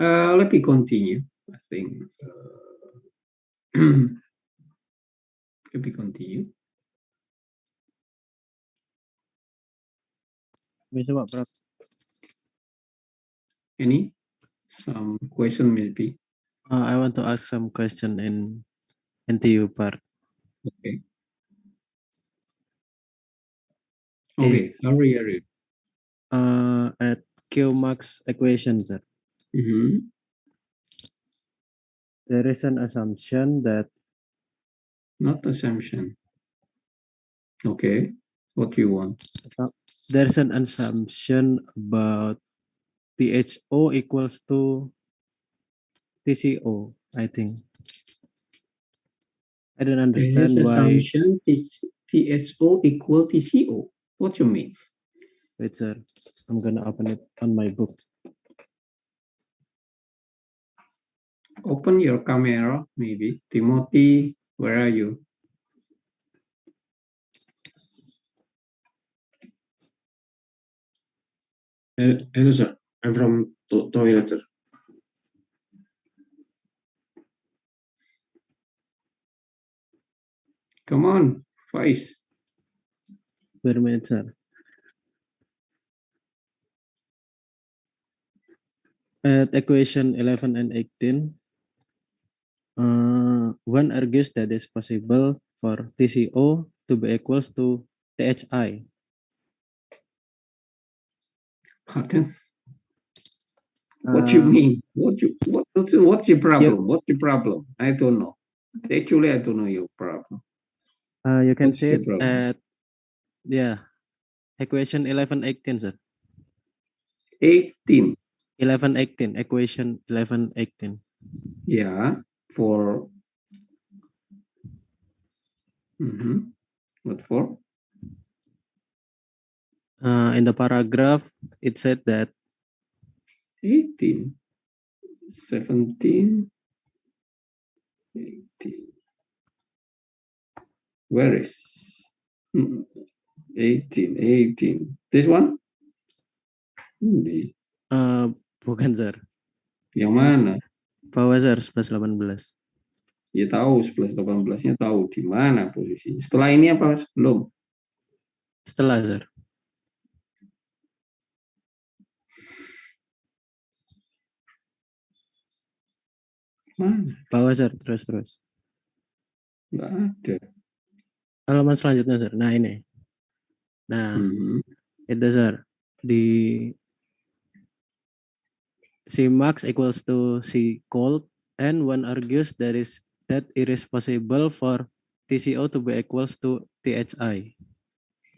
Let me continue. I think. Let me continue. Bisa Pak Prof. Any question maybe? I want to ask some question in NTU part. Okay. Okay. Hurry. At Q-max equation, sir. There is an assumption that Not assumption. Okay. What do you want? there's an assumption about THO equals to TCO, I think. I don't understand why. Assumption TSO equal TCO. What you mean? Wait, sir. I'm gonna open it on my book. Open your camera, maybe. Timothy, where are you? Hello, sir. I'm from toilet, sir. Come on, Faiz. Wait a minute, sir. At equation 11 and 18, one argues that it's possible for TCO to be equals to THI. Pardon? What you mean? What's your problem? What's your problem? I don't know. Actually, I don't know your problem. You can What's see your it problem? at equation 11, 18, sir. 18. 11, 18, equation 11, 18. Yeah, for what for? In the paragraph, it said that 18, 17, 18. Where is 18? This one? bukan, sir. Yang mana? Bawah, sir, 11, 18. Ya tahu 11 18-nya tahu di mana posisinya. Setelah ini apa sebelum? Setelah, sir. Mana? Bawah, sir, terus. Nggak ada. Halaman selanjutnya, sir. Nah, ini. Nah, itu, sir. Di C max equals to C cold, and one argues that it is possible for TCO to be equals to THI.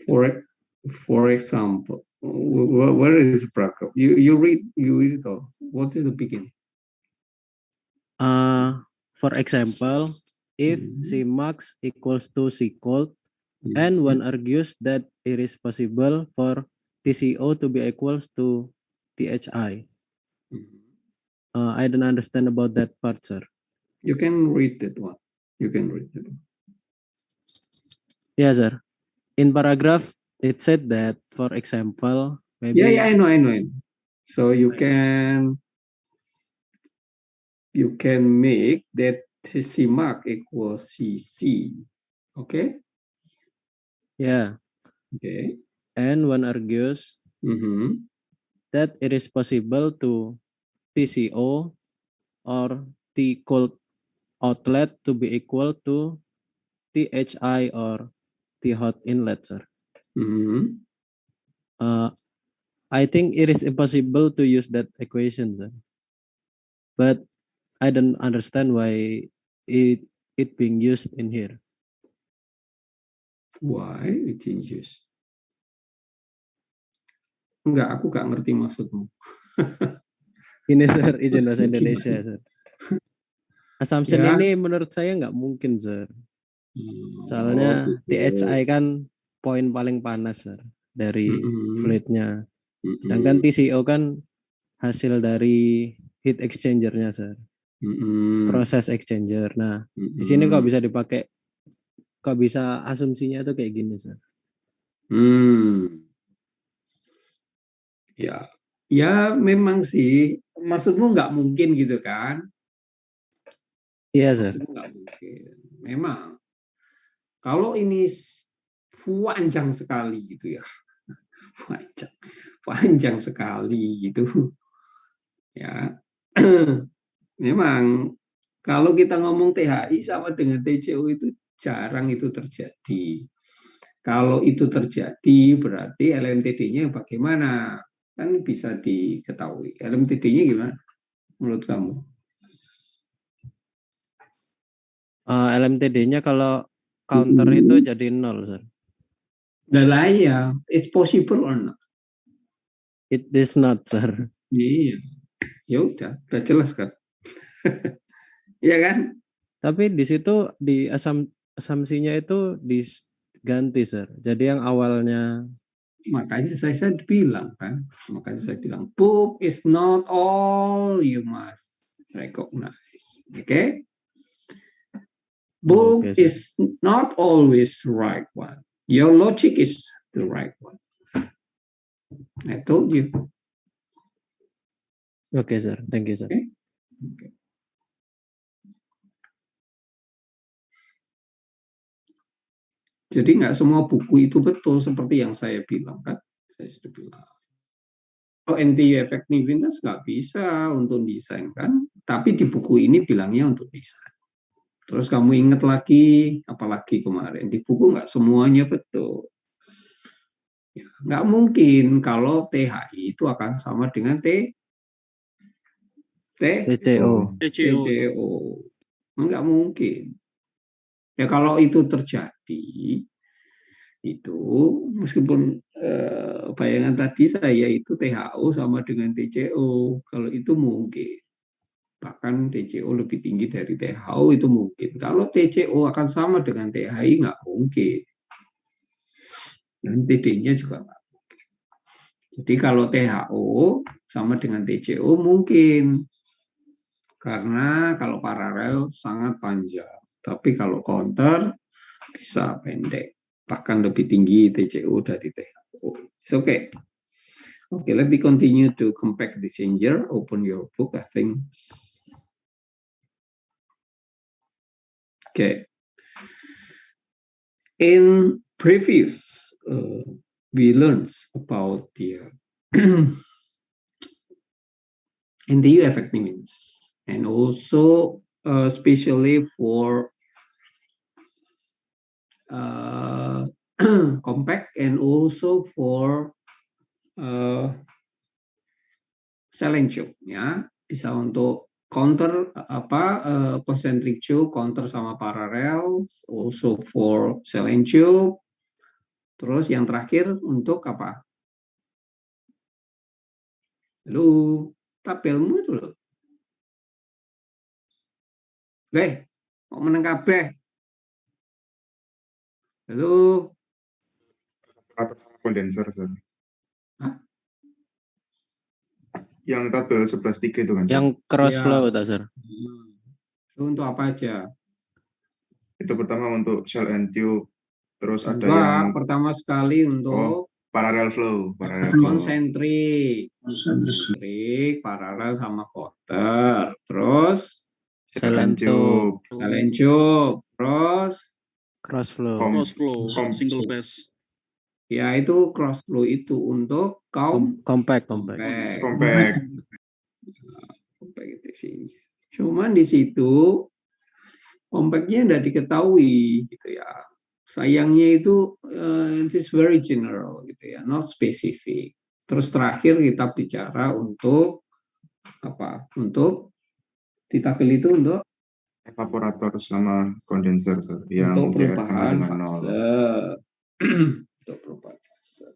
For example, where is the paragraph? You read it all. What is the beginning? For example, if C max equals to C cold, and one argues that it is possible for TCO to be equals to THI. I don't understand about that part, sir. You can read that one. Yeah, sir. In paragraph, it said that, for example, maybe. Yeah, I know. So you can make that C max equals CC. Okay. Yeah. Okay. And one argues that it is possible to TCO or T cold outlet to be equal to THI or T hot inlet, sir. I think it is impossible to use that equation, sir. But I don't understand why it being used in here. Why it being used? Enggak, aku gak ngerti maksudmu. Ini, sir, izin bahasa Indonesia, sir. Assumption ini menurut saya nggak mungkin, sir. Soalnya THI kan poin paling panas, sir, dari fluidnya. Sedangkan TCO kan hasil dari heat exchanger-nya, sir. Proses exchanger. Nah, di sini kok bisa dipakai, kok bisa asumsinya tuh kayak gini, sir. Ya, Ya memang sih, maksudmu nggak mungkin gitu kan? Iya, sir. Maksudmu nggak mungkin. Memang kalau ini panjang sekali gitu ya, panjang sekali gitu ya. Memang kalau kita ngomong THI sama dengan TCO itu jarang itu terjadi. Kalau itu terjadi berarti LMTD-nya bagaimana? Kan bisa diketahui. LMTD-nya gimana menurut kamu? LMTD-nya kalau counter itu jadi 0, sir. Nah lah ya, it's possible or not? It is not, sir. Iya, ya udah jelas kan? Iya kan? Tapi di situ di asumsinya itu diganti, sir. Jadi yang awalnya Makanya saya bilang kan, makanya saya bilang book is not all you must recognize, oke? Okay? Book Oke, sir. is not always right one. Your logic is the right one. I told you. Oke, sir. Thank you, sir. Okay? Okay. Jadi nggak semua buku itu betul seperti yang saya bilang kan. Saya sudah bilang. Oh, NTU effectiveness nggak bisa untuk desain kan, tapi di buku ini bilangnya untuk desain. Terus kamu ingat lagi, apalagi kemarin di buku nggak semuanya betul. Ya, nggak mungkin kalau THI itu akan sama dengan TCO. TCO. Nggak mungkin. Ya kalau itu terjadi, itu meskipun bayangan tadi saya itu THO sama dengan TCO, kalau itu mungkin. Bahkan TCO lebih tinggi dari THO itu mungkin. Kalau TCO akan sama dengan THI nggak mungkin. Dan TD-nya juga nggak mungkin. Jadi kalau THO sama dengan TCO mungkin. Karena kalau paralel sangat panjang. Tapi kalau counter bisa pendek. Bahkan lebih tinggi TCO dari THO. It's okay. Okay, let me continue to compact this changer. Open your book, I think. Okay. In previous, we learned about the NTU effectiveness, and also especially for compact and also for Selencio, ya bisa untuk counter concentric tube, counter sama paralel, also for Selencio. Terus yang terakhir untuk apa? Lalu tabelmu itu loh. Oke, mau meneng kabeh. Halo. Kondenser, kan? Hah? Yang tabel 11.3 itu kan? Yang cross Ya. flow, tak, sir? Itu untuk apa aja? Itu pertama untuk cell and tube, terus ada Enggak, yang pertama sekali untuk parallel flow, konsentrik, paralel sama counter, terus cell and tube, terus Cross flow. Single pass. ya itu cross flow itu untuk Compact. compact. Itu sih. Cuman di situ compactnya tidak diketahui gitu ya. Sayangnya itu it is very general gitu ya, not specific. Terus terakhir kita bicara untuk apa? Untuk di tabel itu untuk Evaporator sama kondenser yang untuk perubahan dengan 0. fase. Untuk perubahan fase.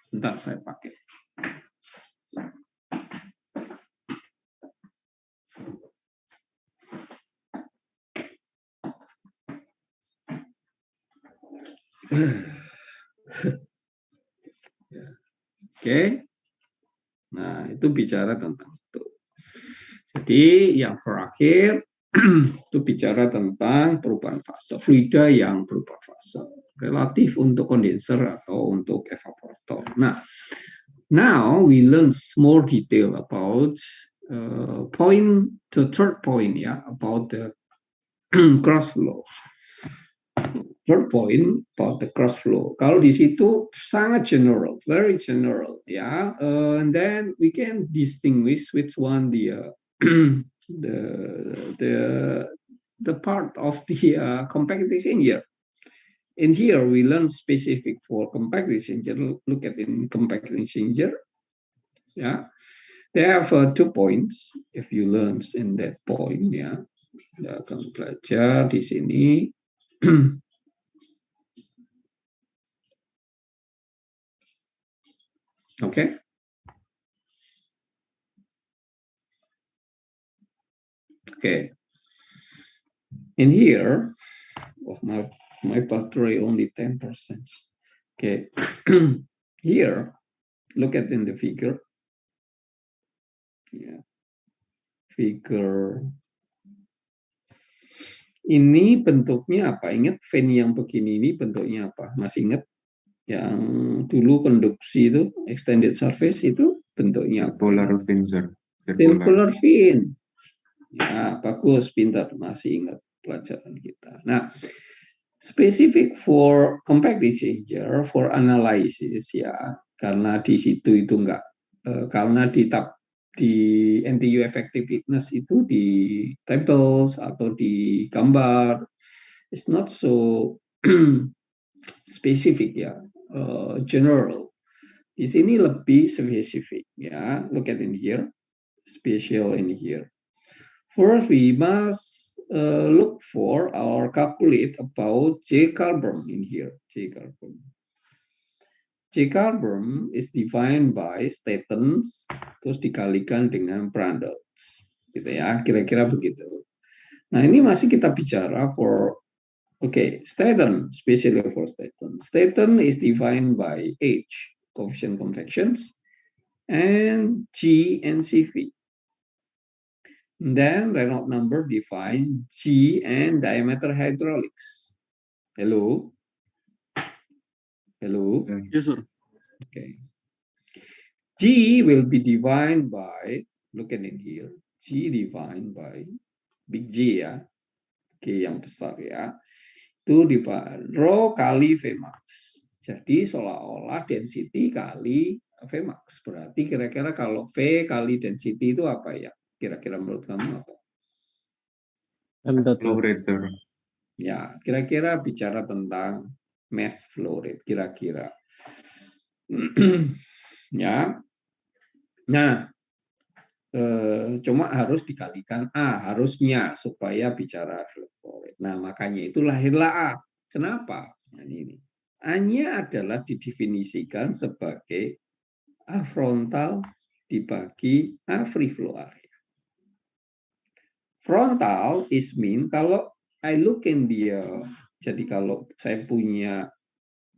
Bentar saya pakai. Oke. Nah, itu bicara tentang itu. Jadi yang terakhir itu bicara tentang perubahan fase fluida yang berubah fase relatif untuk kondenser atau untuk evaporator. Nah, Now we learn more detail about the third point, about the cross flow. Third point about the cross flow. Kalau di situ sangat general, very general, and then we can distinguish which one the part of the compact exchanger. And here we learn specific for compact exchanger. Look at in compact exchanger. They have 2 points. If you learn in that point, kita akan belajar di sini. Okay. Okay. In here, my battery only 10%. Okay. Here, look at in the figure. Figure. Ini bentuknya apa? Ingat fan yang begini ini bentuknya apa? Masih ingat? Yang dulu konduksi itu extended surface itu bentuknya Polar fin, sir. Circular fin. Ya, bagus, pintar, masih ingat pelajaran kita. Nah, specific for compact exchanger for analysis karena di situ itu enggak karena di NTU effectiveness itu di tables atau di gambar it's not so specific general. Di sini lebih spesifik look at in here, special in here. First we must look for or calculate about J carbon in here. J carbon is defined by statons terus dikalikan dengan Prandtls gitu kira-kira begitu. Nah ini masih kita bicara for staton, especially for staton. Staton is defined by H, coefficient convections, and G and CV. Then Reynolds number define G and diameter hydraulics. Hello? Yes, sir. Okay. G will be defined by, look at it here, G defined by big G G yang besar itu divide rho kali Vmax. Jadi seolah-olah density kali Vmax. Berarti kira-kira kalau V kali density itu apa ya? Kira-kira menurut kamu apa? Flow rate. Ya, kira-kira bicara tentang mass flow rate, kira-kira. Nah, cuma harus dikalikan A, harusnya supaya bicara flow rate. Nah, makanya itu lahirlah A. Kenapa? Nah, ini. A-nya adalah didefinisikan sebagai A frontal dibagi A free flow area. Frontal is mean kalau I look in dia, jadi kalau saya punya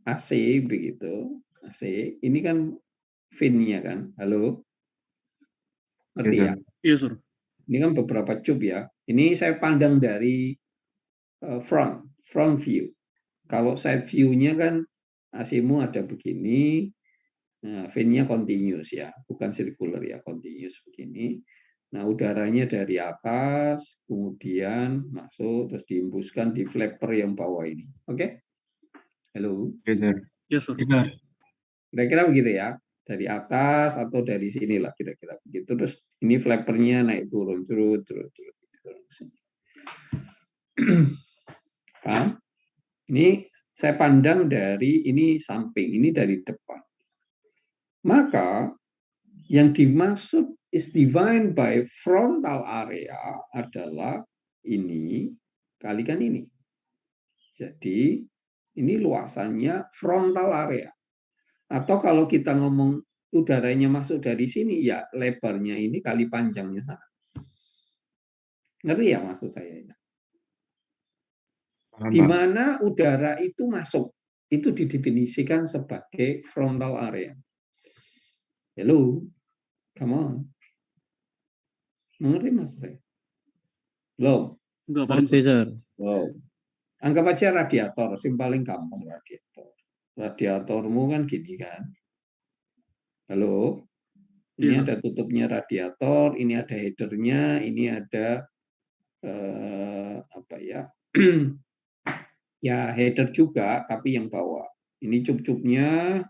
AC begitu, AC ini kan fin-nya kan, halo, ngerti ya? Iya, sir. Ini kan beberapa cup ya. Ini saya pandang dari front view. Kalau side view-nya kan AC-mu ada begini, nah, fin-nya continuous bukan circular continuous begini. Nah, udaranya dari atas, kemudian masuk, terus dihembuskan di flapper yang bawah ini. Oke? Halo? Yes, sir. Kira-kira begitu ya. Dari atas atau dari sinilah kira-kira begitu. Terus ini flappernya naik turun. Paham? Ini saya pandang dari ini samping, ini dari depan. Maka yang dimaksud is defined by frontal area adalah ini kalikan ini. Jadi ini luasannya frontal area. Atau kalau kita ngomong udaranya masuk dari sini, lebarnya ini kali panjangnya sana. Ngerti ya maksud saya ya? Di mana udara itu masuk, itu didefinisikan sebagai frontal area. Hello, come on. Mengerti maksud saya? Belum? Enggak paham, sir. Wow. Anggap aja radiator, yang paling gampang radiator. Radiatormu kan gini kan. Halo? Ini Iya, ada tutupnya radiator, ini ada headernya, ini ada apa ya? Ya header juga, tapi yang bawah. Ini cup-cupnya,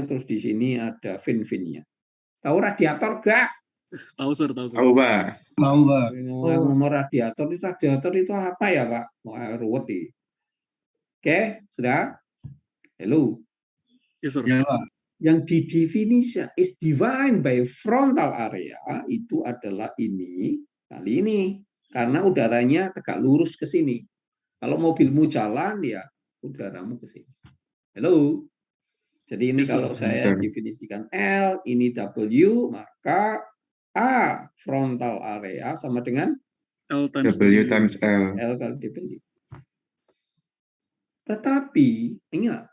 terus di sini ada fin-finnya. Tahu radiator gak? tahu sir, tahu sir. Tahu, Pak. Tahu, Pak. Ngomong radiator itu apa ya, Pak? Wah, ruwet nih. Oke, sudah? Hello. Yes sir. Ya, Pak. Yang didefinisi is defined by frontal area itu adalah ini kali ini, karena udaranya tegak lurus ke sini. Kalau mobilmu jalan ya udaramu ke sini. Hello. Jadi ini Yes, sir. kalau saya definisikan L, ini W, maka A frontal area sama dengan L times W times L. L kali W. Tetapi ingat,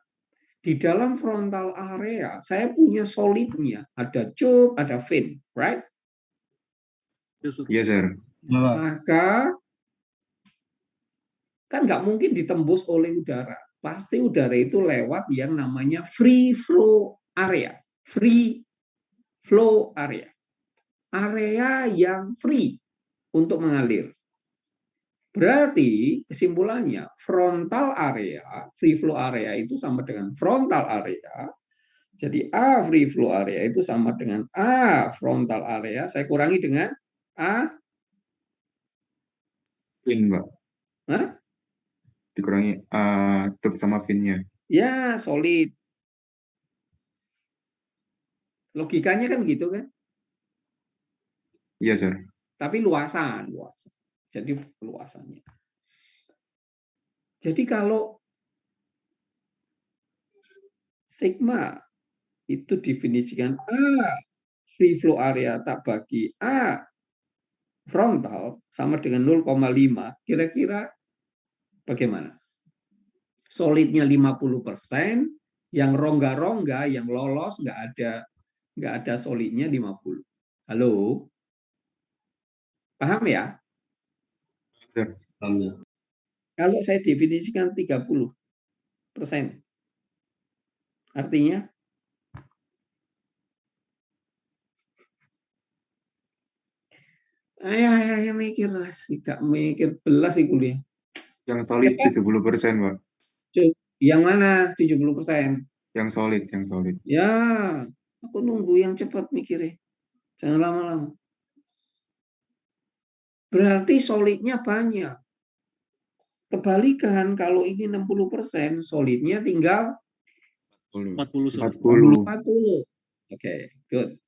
di dalam frontal area saya punya solidnya, ada cup, ada fin, right? Yes sir. Yes, sir. Ya, Pak. Maka kan nggak mungkin ditembus oleh udara. Pasti udara itu lewat yang namanya free flow area. Free flow area. Area yang free untuk mengalir. Berarti kesimpulannya frontal area, free flow area itu sama dengan frontal area. Jadi A free flow area itu sama dengan A frontal area. Saya kurangi dengan A. Fin, Pak. Hah? Dikurangi cup sama finnya. Ya, solid. Logikanya kan gitu kan? Iya, sir. Tapi luasan. Jadi luasannya. Jadi kalau sigma itu definisikan A free flow area tak bagi A frontal sama dengan 0,5, kira-kira bagaimana? Solidnya 50%, yang rongga-rongga, yang lolos nggak ada solidnya 50. Halo? Paham ya? Kalau saya definisikan 30%, artinya ayo mikir lah, gak mikir belas sih kuliah. Yang solid 70%, Pak. Yang mana 70%? Yang solid. Ya, aku nunggu yang cepat mikirnya. Jangan lama-lama. Berarti solidnya banyak. Kebalikan, kalau ini 60%, solidnya tinggal 40 sir. 40. Oke, good.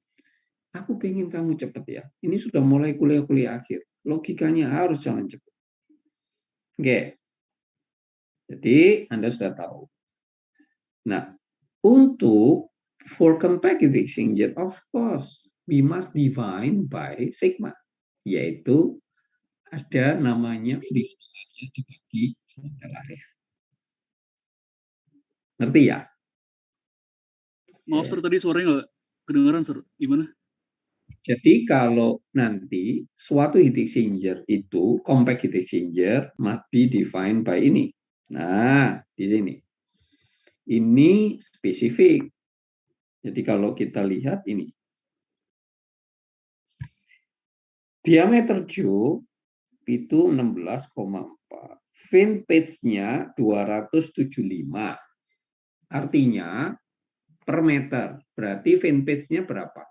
Aku pengen kamu cepat ya. Ini sudah mulai kuliah akhir. Logikanya harus jalan cepat. Oke. Jadi Anda sudah tahu. Nah, for compact heat exchanger, of course, we must define by sigma, yaitu ada namanya free flow area dibagi frontal area. Ngerti ya? Maaf sir, tadi suaranya nggak kedengaran sir. Gimana? Jadi kalau nanti suatu heat exchanger itu, compact heat exchanger must be defined by ini. Nah, di sini. Ini spesifik. Jadi kalau kita lihat ini. Diameter tube itu 16,4. Fin pitch-nya 275. Artinya per meter. Berarti fin pitch-nya berapa?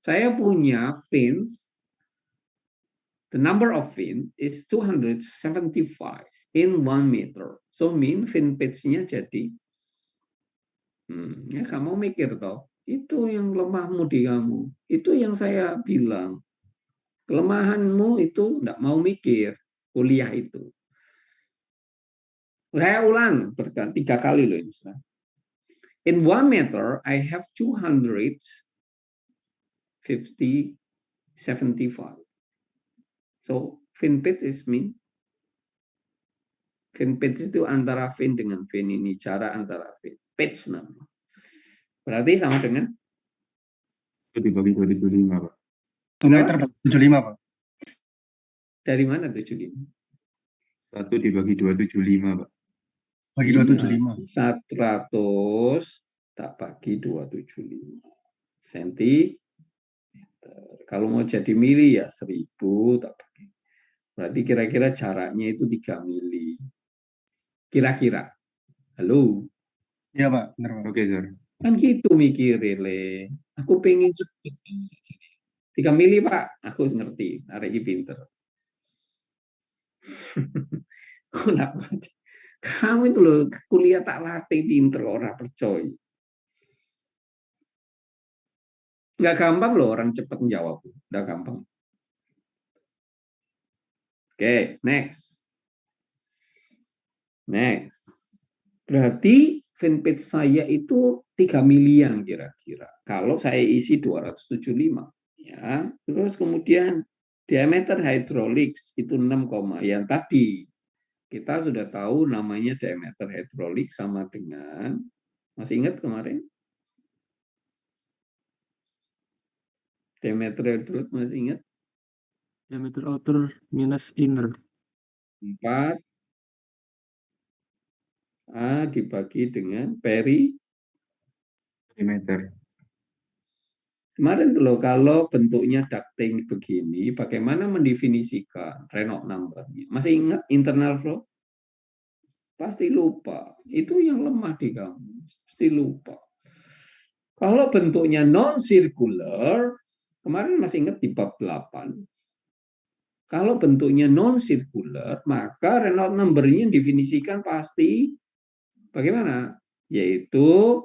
Saya punya fins. The number of fin is 275 in 1 meter. So mean fin pitch-nya jadi ya kamu mikir toh. Itu yang lemahmu di kamu. Itu yang saya bilang. Kelemahanmu itu enggak mau mikir kuliah itu. Saya ulang 3 kali loh ini. In 1 meter, I have 275. So fin pitch is mean. Fin pitch itu antara fin dengan fin, ini cara antara fin. Pitch namanya. Berarti sama dengan? Itu dibagi 275, Pak. 1 meter 75, Pak. Dari mana 75? 1 dibagi 275, Pak. Bagi 275. 100 tak bagi 275 cm. Kalau mau jadi mili ya 1000 tak bagi. Berarti kira-kira jaraknya itu 3 mili. Kira-kira. Halo? Iya Pak, benar Pak. Oke, sir. Kan gitu mikirin, Le. Aku pengen cepet. 3 mili, Pak. Aku ngerti. Hari ini pinter. Kenapa? Kamu itu loh, kuliah tak latih pinter, orang percaya. Nggak gampang loh orang cepat menjawab. Nggak gampang. Oke, next. Next. Berarti fanpage saya itu 3 milian kira-kira. Kalau saya isi 275. Ya, terus kemudian diameter hydraulics itu 6, yang tadi kita sudah tahu namanya diameter hydraulic sama dengan, masih ingat kemarin? Diameter hydraulic masih ingat? Diameter outer minus inner. 4 A dibagi dengan Perimeter. Kemarin tuh loh, kalau bentuknya ducting begini, bagaimana mendefinisikan Reynolds number-nya? Masih ingat internal flow? Pasti lupa. Itu yang lemah di kamu. Pasti lupa. Kalau bentuknya non-circular, kemarin masih ingat di bab 8. Kalau bentuknya non-circular, maka Reynolds number-nya definisikan pasti bagaimana? Yaitu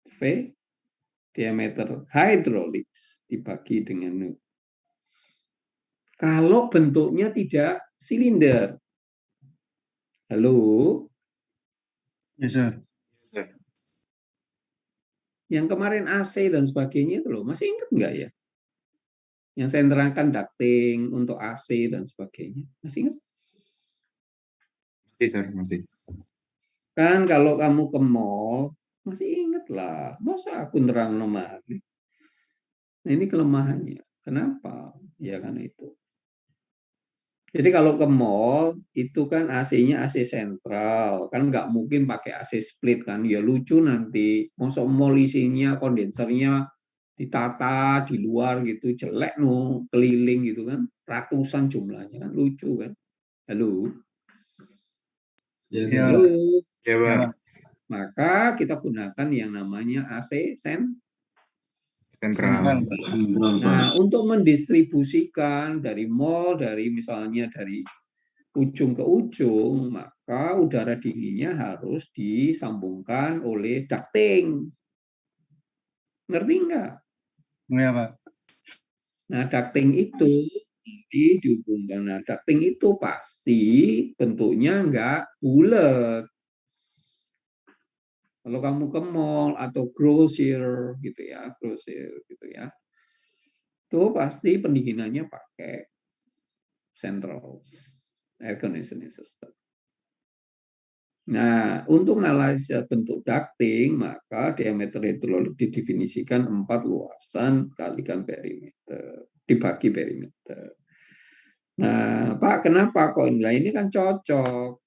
V diameter hydraulics dibagi dengan nu. Kalau bentuknya tidak silinder. Halo? Yes, sir. Yang kemarin AC dan sebagainya itu loh, masih ingat nggak ya? Yang saya terangkan ducting untuk AC dan sebagainya. Masih ingat? Masih, sir. Masih. Kan kalau kamu ke mall, masih ingat lah. Masa aku nerang nomor. Nah ini kelemahannya. Kenapa? Ya karena itu. Jadi kalau ke mall itu kan AC-nya AC sentral, kan nggak mungkin pakai AC split kan? Ya lucu nanti. Masuk mall isinya kondensernya ditata di luar gitu, jelek no, keliling gitu kan, ratusan jumlahnya kan, lucu kan? Halo, Iya. halo. Ya, Iya, Pak. Pak. Maka kita gunakan yang namanya AC Sentral. Nah, untuk mendistribusikan dari mall, dari misalnya dari ujung ke ujung, maka udara dinginnya harus disambungkan oleh ducting. Ngerti nggak? Iya, Pak. Nah, ducting itu nanti dihubungkan. Nah, ducting itu pasti bentuknya nggak bulat. Kalau kamu ke mall atau grocer gitu ya, itu pasti pendinginannya pakai central air conditioning system. Nah, untuk analisa bentuk ducting, maka diameter hydraulik didefinisikan 4 luasan kalikan perimeter, dibagi perimeter. Nah, Pak, kenapa kok ini kan cocok?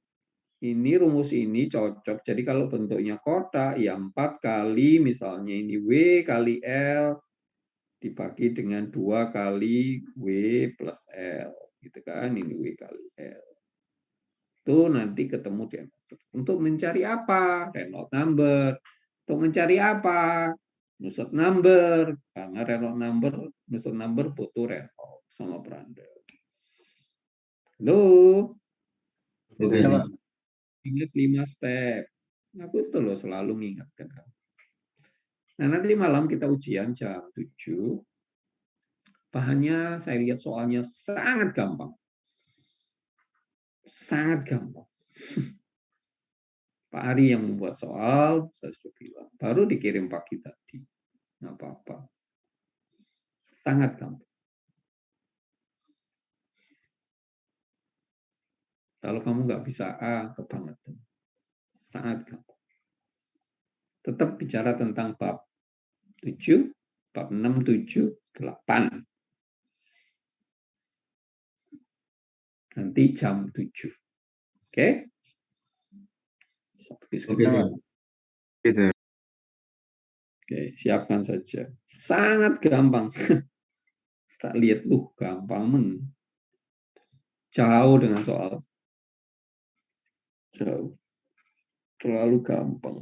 Ini rumus ini cocok. Jadi kalau bentuknya kotak, ya 4 kali, misalnya ini W kali L, dibagi dengan 2 kali W plus L. Gitu kan, ini W kali L. Itu nanti ketemu diameter. Untuk mencari apa? Reynolds number. Untuk mencari apa? Nusselt number. Karena Reynolds number, Nusselt number butuh Reynolds sama Prandtl. Halo? Oke. Iya, Pak. Ingat 5 step. Aku itu loh selalu mengingatkan kamu. Nah, nanti malam kita ujian jam 7. Bahannya saya lihat soalnya sangat gampang. Sangat gampang. Pak Ari yang membuat soal, saya sudah bilang. Baru dikirim pagi tadi. Nggak apa-apa. Sangat gampang. Kalau kamu nggak bisa A, kebangetan. Sangat gampang. Tetap bicara tentang bab 7, bab 6, 7, 8. Nanti jam 7. Oke? Oke, sir. Oke, sir. Oke, siapkan saja. Sangat gampang. Tak lihat gampang jauh dengan soal. Jauh. Terlalu gampang.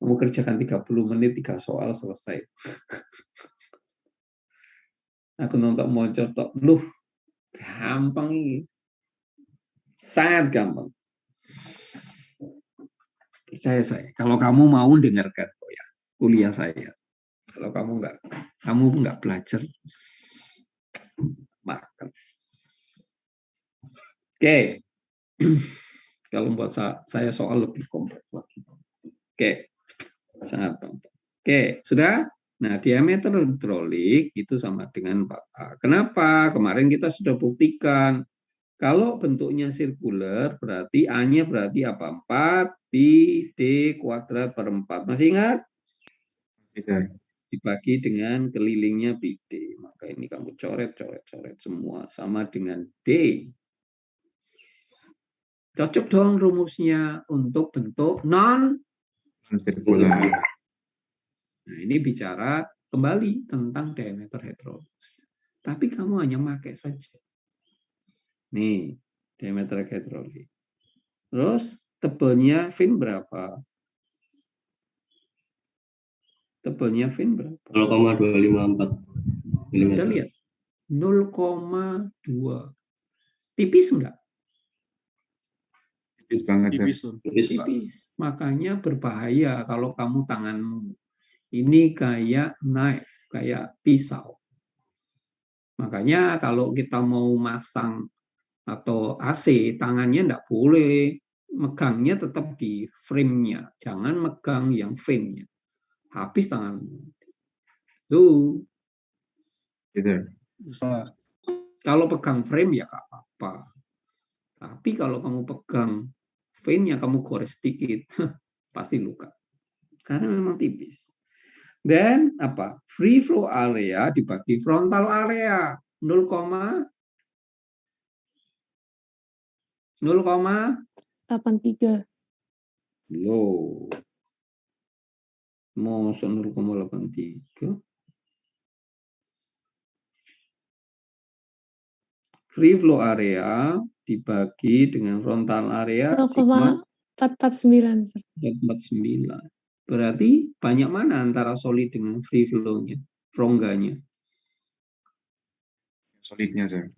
Kamu kerjakan 30 menit 3 soal selesai. Aku nonton mocor tok. Gampang ini. Sangat gampang. Percaya saya. Kalau kamu mau dengarkan kuliah saya. Kalau kamu nggak belajar, makan. Oke. Kalau buat saya soal lebih kompleks lagi. Oke. Sangat gampang. Oke, sudah? Nah, diameter hidrolik itu sama dengan 4A. Kenapa? Kemarin kita sudah buktikan. Kalau bentuknya sirkuler, berarti A-nya berarti apa? 4 pi D kuadrat per 4. Masih ingat? Dibagi dengan kelilingnya pi D. Maka ini kamu coret semua. Sama dengan D. Cocok dong rumusnya untuk bentuk non-sirkuler. Nah, ini bicara kembali tentang diameter hidrolik. Tapi kamu hanya pakai saja. Nih, diameter hidrolik. Terus tebelnya fin berapa? Tebelnya fin berapa? 0,254 mm. Udah lihat? 0,2. Tipis enggak? Tipis banget. Tipis. Makanya berbahaya kalau kamu tanganmu. Ini kayak knife, kayak pisau. Makanya kalau kita mau masang atau AC, tangannya enggak boleh. Megangnya tetap di frame-nya. Jangan megang yang fin-nya. Habis tanganmu. Tuh. Gitu. Kalau pegang frame ya nggak apa-apa. Tapi kalau kamu pegang fin-nya, kamu gores sedikit, pasti luka. Karena memang tipis. Dan apa? Free flow area dibagi frontal area 0,83. Loh. Mau 0,83. Free flow area dibagi dengan frontal area 0,449. 449. Berarti banyak mana antara solid dengan free flow-nya, rongganya? Solidnya, sir.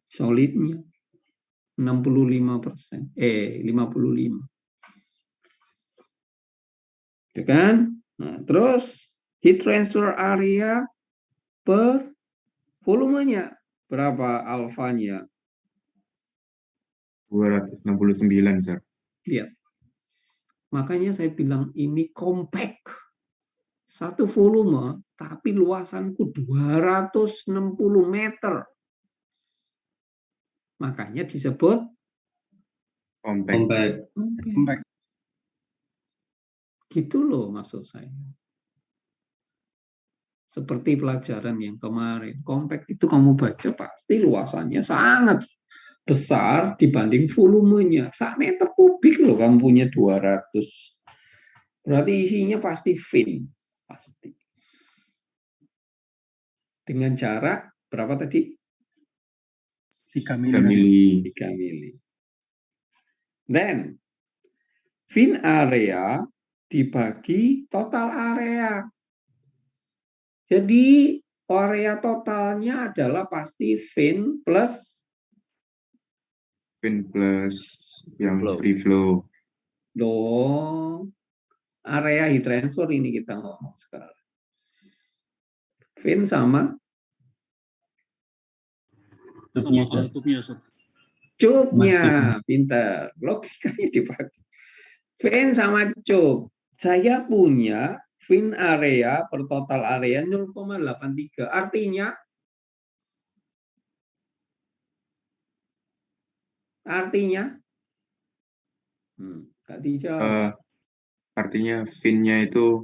Solidnya 65%. 55. Itu kan? Nah, terus heat transfer area per volumenya berapa alfanya? 269, sir. Lihat. Makanya saya bilang ini compact. Satu volume, tapi luasanku 260 meter. Makanya disebut Compact. Gitu loh maksud saya. Seperti pelajaran yang kemarin. Compact itu kamu baca pasti luasannya sangat besar dibanding volumenya. 1 meter kubik loh kamu punya 200. Berarti isinya pasti fin. Pasti. Dengan jarak berapa tadi? 3 mili. 3 mili. Then, fin area dibagi total area. Jadi, area totalnya adalah pasti fin plus yang free flow. Loh, area heat transfer ini kita ngomong sekarang. Fin sama cupnya, pintar. Logikanya dipakai. Fin sama cup. Saya punya fin area per total area 0,83. Artinya Kak dijawab. Artinya fin-nya itu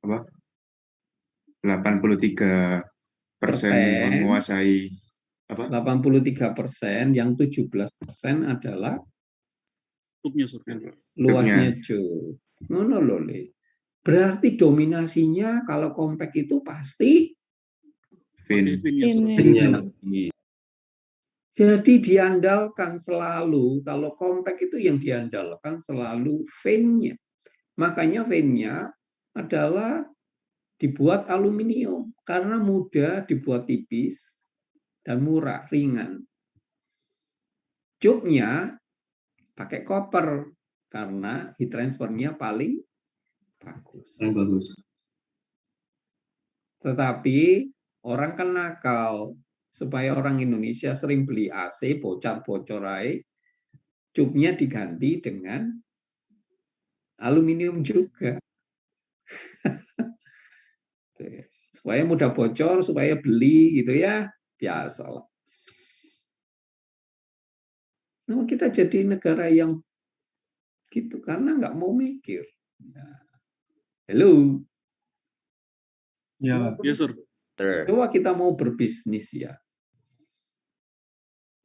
apa? 83% menguasai 83%, yang 17% adalah Cupnya, Sur. luasnya cup. Ngono lho, Le. Berarti dominasinya kalau compact itu pasti Pasti Fin. Fin-nya, Sur. Ini. jadi diandalkan selalu. Kalau compact itu yang diandalkan selalu fin-nya. Makanya fin-nya adalah dibuat aluminium karena mudah dibuat tipis dan murah, ringan. Cupnya pakai koper karena heat transfernya paling bagus. Yang bagus. Tetapi orang kan nakal, supaya orang Indonesia sering beli AC bocor-bocor aja, cupnya diganti dengan aluminium juga. Supaya mudah bocor, supaya beli gitu ya, biasalah. Nah, kita jadi negara yang gitu karena nggak mau mikir. Nah, hello. Ya, Ya, Sur. Coba kita mau berbisnis ya.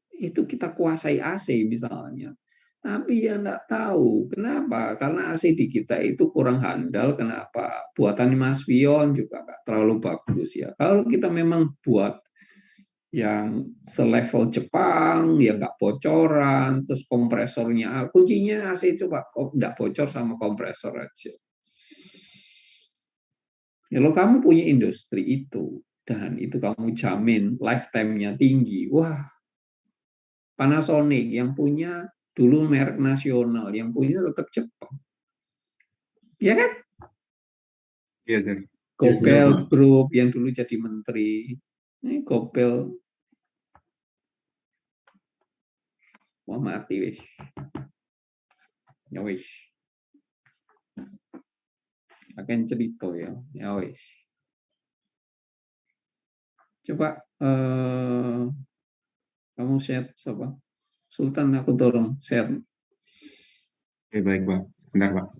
Itu kita kuasai AC misalnya. Tapi ya nggak tahu. Kenapa? Karena AC di kita itu kurang handal. Kenapa? Buatan Mas Pion juga nggak terlalu bagus ya. Kalau kita memang buat yang selevel Jepang, ya nggak bocoran, terus kompresornya, kuncinya AC coba nggak bocor sama kompresor aja. Kalau kamu punya industri itu, dan itu kamu jamin lifetime-nya tinggi, wah, Panasonic yang punya dulu merek nasional, yang punya tetap Jepang. Ya kan? Iya, Sir. Gobel Group yang dulu jadi menteri. Ini Gobel. Wah, mati wis. Ya wis. Akan cerita ya. Ya wis. Coba kamu share coba. Sultan aku dorong share. Oke, baik, Pak. Sebentar, Pak.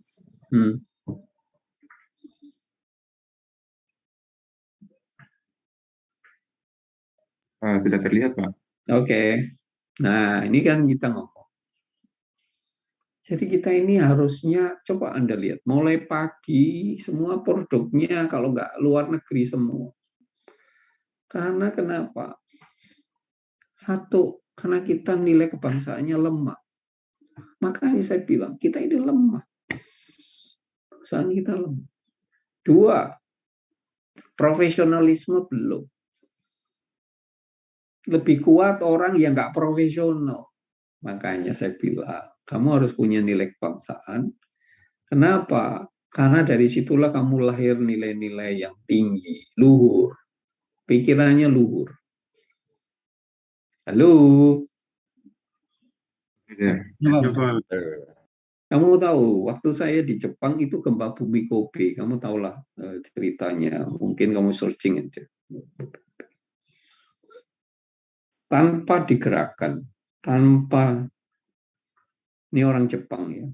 Sudah terlihat, Pak. Oke. Nah, ini kan kita ngomong. Jadi kita ini harusnya, coba Anda lihat, mulai pagi semua produknya kalau nggak luar negeri semua. Karena kenapa? Satu, karena kita nilai kebangsaannya lemah. Makanya saya bilang, kita ini lemah. Kebangsaan kita lemah. Dua, profesionalisme belum. Lebih kuat orang yang nggak profesional. Makanya saya bilang, kamu harus punya nilai kebangsaan. Kenapa? Karena dari situlah kamu lahir nilai-nilai yang tinggi, luhur. Pikirannya luhur. Halo? Ya. Ya, Pak. Kamu tahu, waktu saya di Jepang itu gempa bumi Kobe. Kamu tahulah ceritanya. Mungkin kamu searching aja. Tanpa digerakkan, tanpa, ini orang Jepang ya,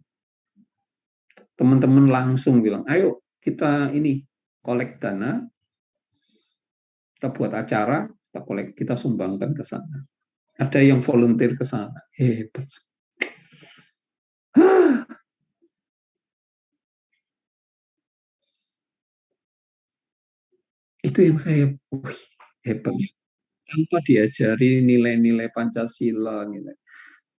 teman-teman langsung bilang, ayo kita ini kolek dana, kita buat acara, kita kolek, kita sumbangkan ke sana. Ada yang volunteer ke sana, hebat. Itu yang saya, hebat. Tanpa diajari nilai-nilai Pancasila,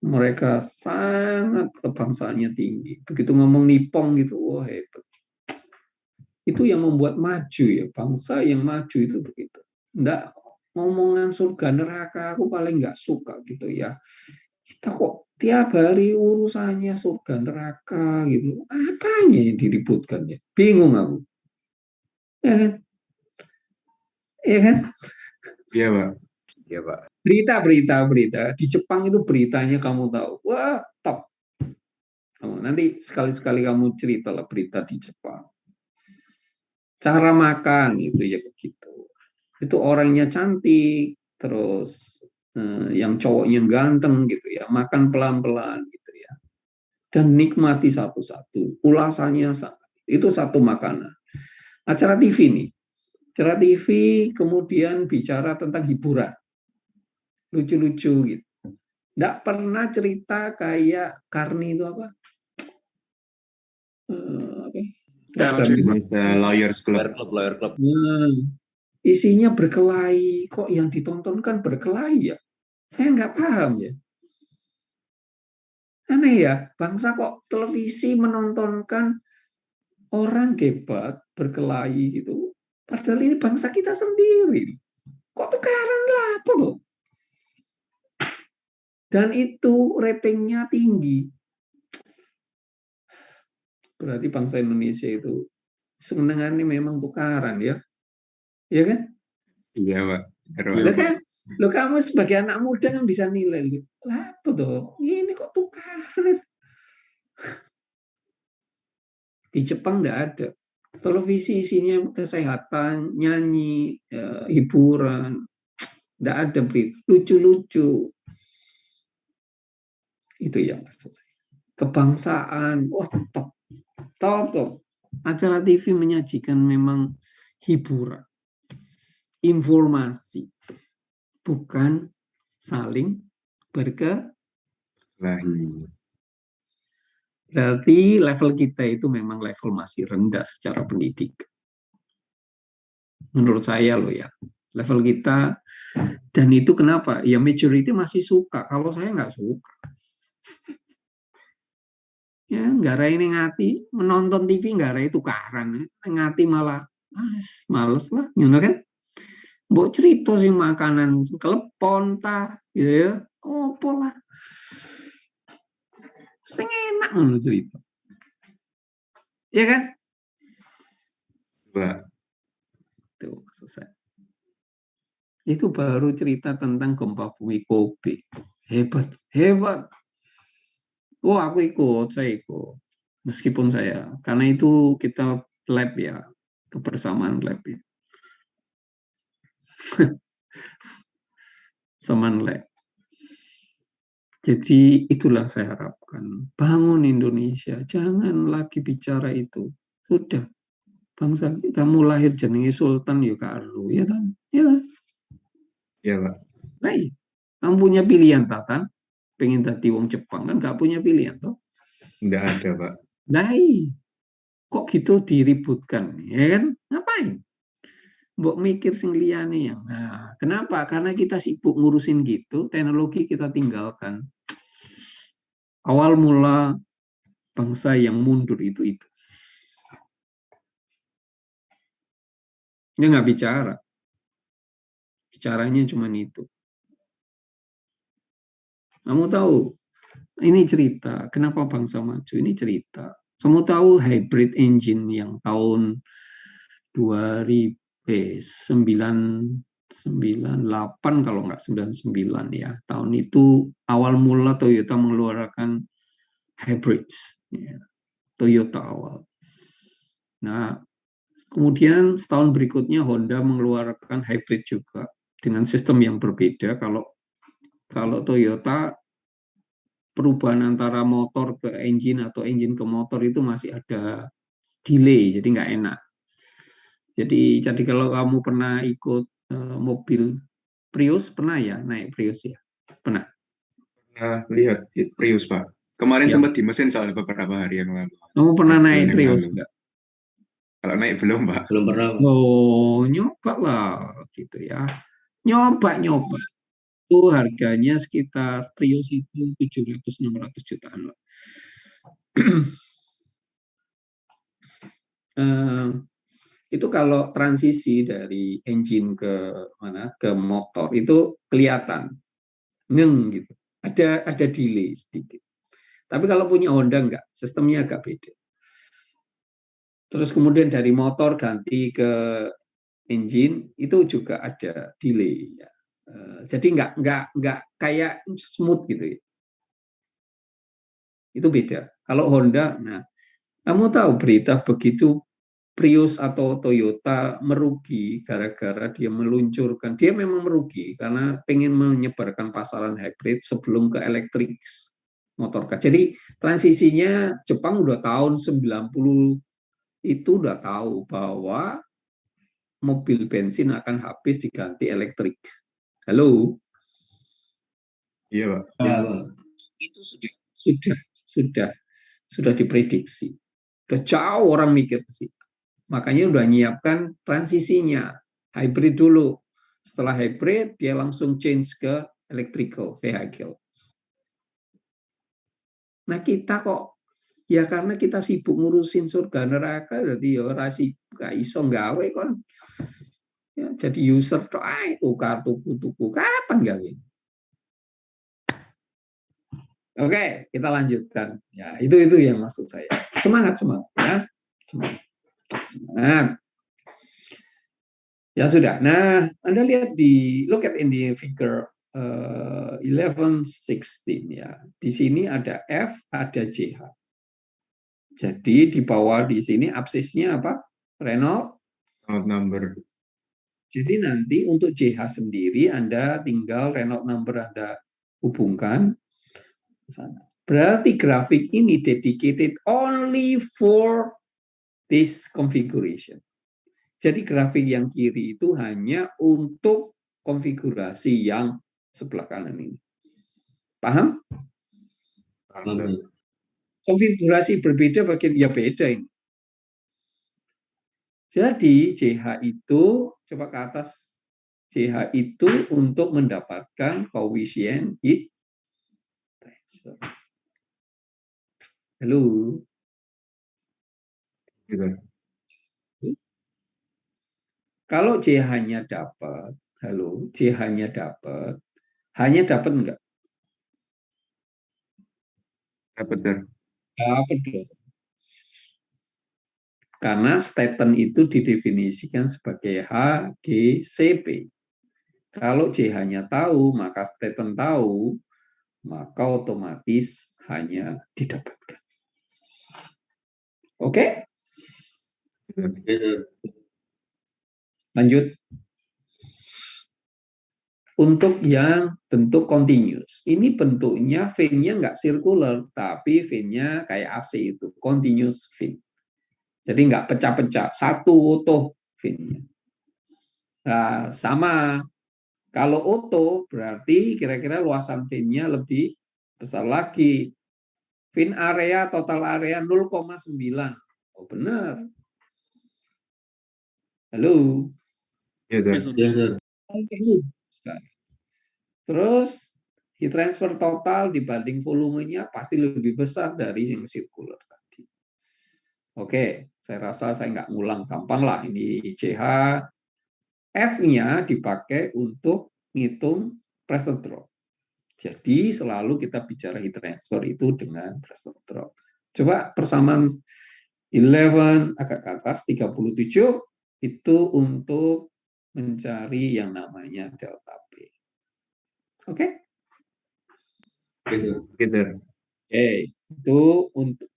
mereka sangat kebangsaannya tinggi. Begitu ngomong Nippon gitu, wah hebat. Itu yang membuat maju ya, bangsa yang maju itu begitu. Enggak ngomongan surga neraka, aku paling nggak suka gitu ya. Kita kok tiap hari urusannya surga neraka gitu, apanya yang diributkan ya? Bingung aku. Ya kan? Ya kan? Iya, Pak. Iya, Pak. Berita di Jepang itu beritanya kamu tahu, wah top. Nanti sekali-sekali kamu ceritalah berita di Jepang. Cara makan itu ya begitu. Itu orangnya cantik, terus yang cowoknya ganteng gitu ya, makan pelan-pelan gitu ya. Dan nikmati satu-satu, ulasannya sama. Itu satu makanan. Acara TV nih. Acara TV kemudian bicara tentang hiburan. Lucu-lucu gitu. Nggak pernah cerita kayak Karni itu apa? Lawyers Club. Lawyer Club. Isinya berkelahi, kok yang ditontonkan berkelahi ya? Saya nggak paham ya. Aneh ya, bangsa kok televisi menontonkan orang debat berkelahi gitu. Padahal ini bangsa kita sendiri. Kok tukaran lah apa tuh? Dan itu ratingnya tinggi. Berarti bangsa Indonesia itu sebenarnya memang tukaran ya. Iya kan? Iya, Pak. Lo kan? Lo kamu sebagai anak muda kan bisa nilai. Lah apa tuh? Ini kok tukaran? Di Jepang enggak ada. Televisi isinya kesehatan, nyanyi, hiburan. Enggak ada berita. Lucu-lucu. Itu yang maksud saya. Kebangsaan. Wah, top. Top. Acara TV menyajikan memang hiburan. Informasi. Bukan saling berkelahi. Berarti level kita itu memang level masih rendah secara pendidikan. Menurut saya loh ya. Level kita, dan itu kenapa? Ya majority masih suka. Kalau saya nggak suka. Ya nggak ada ini ngati. Menonton TV nggak ada tukaran. Ngati malah, males lah. Gitu kan? Mbok cerita sih makanan kelepon ta, gitu ya. Opo lah. Sing enak ngono cerita. Iya kan? Pak. Tuh, selesai. Itu baru cerita tentang gempa bumi Kobe. Hebat. Oh, aku ikut, saya ikut. Meskipun saya, karena itu kita lab ya, kebersamaan lab ya. Saman lab. Jadi itulah saya harapkan. Bangun Indonesia, jangan lagi bicara itu. Sudah. Bangsa kamu lahir jenenge Sultan ya karo, ya kan? Ya kan? Iya, Pak. Nah, iya. Kamu punya pilihan Tatan, pengen tadi wong Jepang kan nggak punya pilihan toh? Nggak ada, Pak. Nah, iya. Kok gitu diributkan, ya kan? Ngapain? Mbok mikir sing liyane yang. Nah, kenapa? Karena kita sibuk ngurusin gitu, teknologi kita tinggalkan. Awal mula bangsa yang mundur itu. Dia nggak bicara. Bicaranya cuma itu. Kamu tahu, ini cerita. Kenapa bangsa maju? Ini cerita. Kamu tahu hybrid engine yang tahun 2098 kalau nggak 99 ya. Tahun itu awal mula Toyota mengeluarkan hybrid. Ya. Toyota awal. Nah, kemudian setahun berikutnya Honda mengeluarkan hybrid juga dengan sistem yang berbeda. Kalau Toyota perubahan antara motor ke engine atau engine ke motor itu masih ada delay, jadi nggak enak. Jadi kalau kamu pernah ikut mobil Prius, pernah ya naik Prius ya? Pernah? Pernah lihat Prius, Pak. Kemarin Ya. sempat di mesin soalnya beberapa hari yang lalu. Kamu pernah naik Prius nggak? Kalau naik belum, Pak. Belum pernah. Oh, nyoba lah gitu ya. Nyoba. Itu harganya sekitar Prius itu 700-600 jutaan lah. Itu kalau transisi dari engine ke motor itu kelihatan gitu. Ada delay sedikit. Tapi kalau punya Honda enggak, sistemnya agak beda. Terus kemudian dari motor ganti ke engine itu juga ada delay ya. Jadi enggak kayak smooth gitu ya. Itu beda. Kalau Honda, nah kamu tahu berita begitu Prius atau Toyota merugi gara-gara dia meluncurkan, dia memang merugi karena pengen menyebarkan pasaran hybrid sebelum ke elektrik motor gas. Jadi transisinya Jepang udah tahun 90 itu udah tahu bahwa mobil bensin akan habis diganti elektrik. Halo? Iya, Pak. Itu sudah diprediksi. Sudah jauh orang mikir ke situ. Makanya udah nyiapkan transisinya, hybrid dulu. Setelah hybrid, dia langsung change ke electrical vehicle. Nah kita kok, ya karena kita sibuk ngurusin surga neraka, jadi ya rasi gak iso gawe kon. Ya, jadi user tuh, tukar tuku, kapan gawe? Oke, kita lanjutkan. Ya, itu yang maksud saya. Semangat ya. Semangat. Ya sudah. Nah, Anda lihat look at in the figure 11, 16 ya. Di sini ada F, ada JH. Jadi di bawah di sini absisnya apa? Reynolds number. Jadi nanti untuk JH sendiri Anda tinggal Reynolds number Anda hubungkan ke sana. Berarti grafik ini dedicated only for this configuration. Jadi grafik yang kiri itu hanya untuk konfigurasi yang sebelah kanan ini. Paham? Konfigurasi berbeda bagian ya beda ini. Jadi JH itu coba ke atas. JH itu untuk mendapatkan koefisien heat transfer. Halo. Kalau JH-nya dapat, JH-nya dapat, hanya dapat enggak? Dapat, Sir. Dapat dong. Karena statement itu didefinisikan sebagai HGCP. Kalau JH-nya tahu, maka statement tahu, maka otomatis hanya didapatkan. Oke? Lanjut. Untuk yang bentuk continuous, ini bentuknya fin-nya nggak circular, tapi fin-nya kayak AC itu, continuous fin. Jadi nggak pecah-pecah, satu utuh fin-nya. Nah, sama. Kalau auto berarti kira-kira luasan fin-nya lebih besar lagi. Fin area, total area 0,9. Oh benar. Halo. Yes, sir. Terus heat transfer total dibanding volumenya pasti lebih besar dari yang circular tadi. Oke, saya rasa saya nggak ngulang, gampang lah ini CH. F-nya dipakai untuk ngitung pressure drop. Jadi selalu kita bicara heat transfer itu dengan pressure drop. Coba persamaan 11 agak ke atas 37 itu untuk mencari yang namanya delta P. Oke? Oke, itu untuk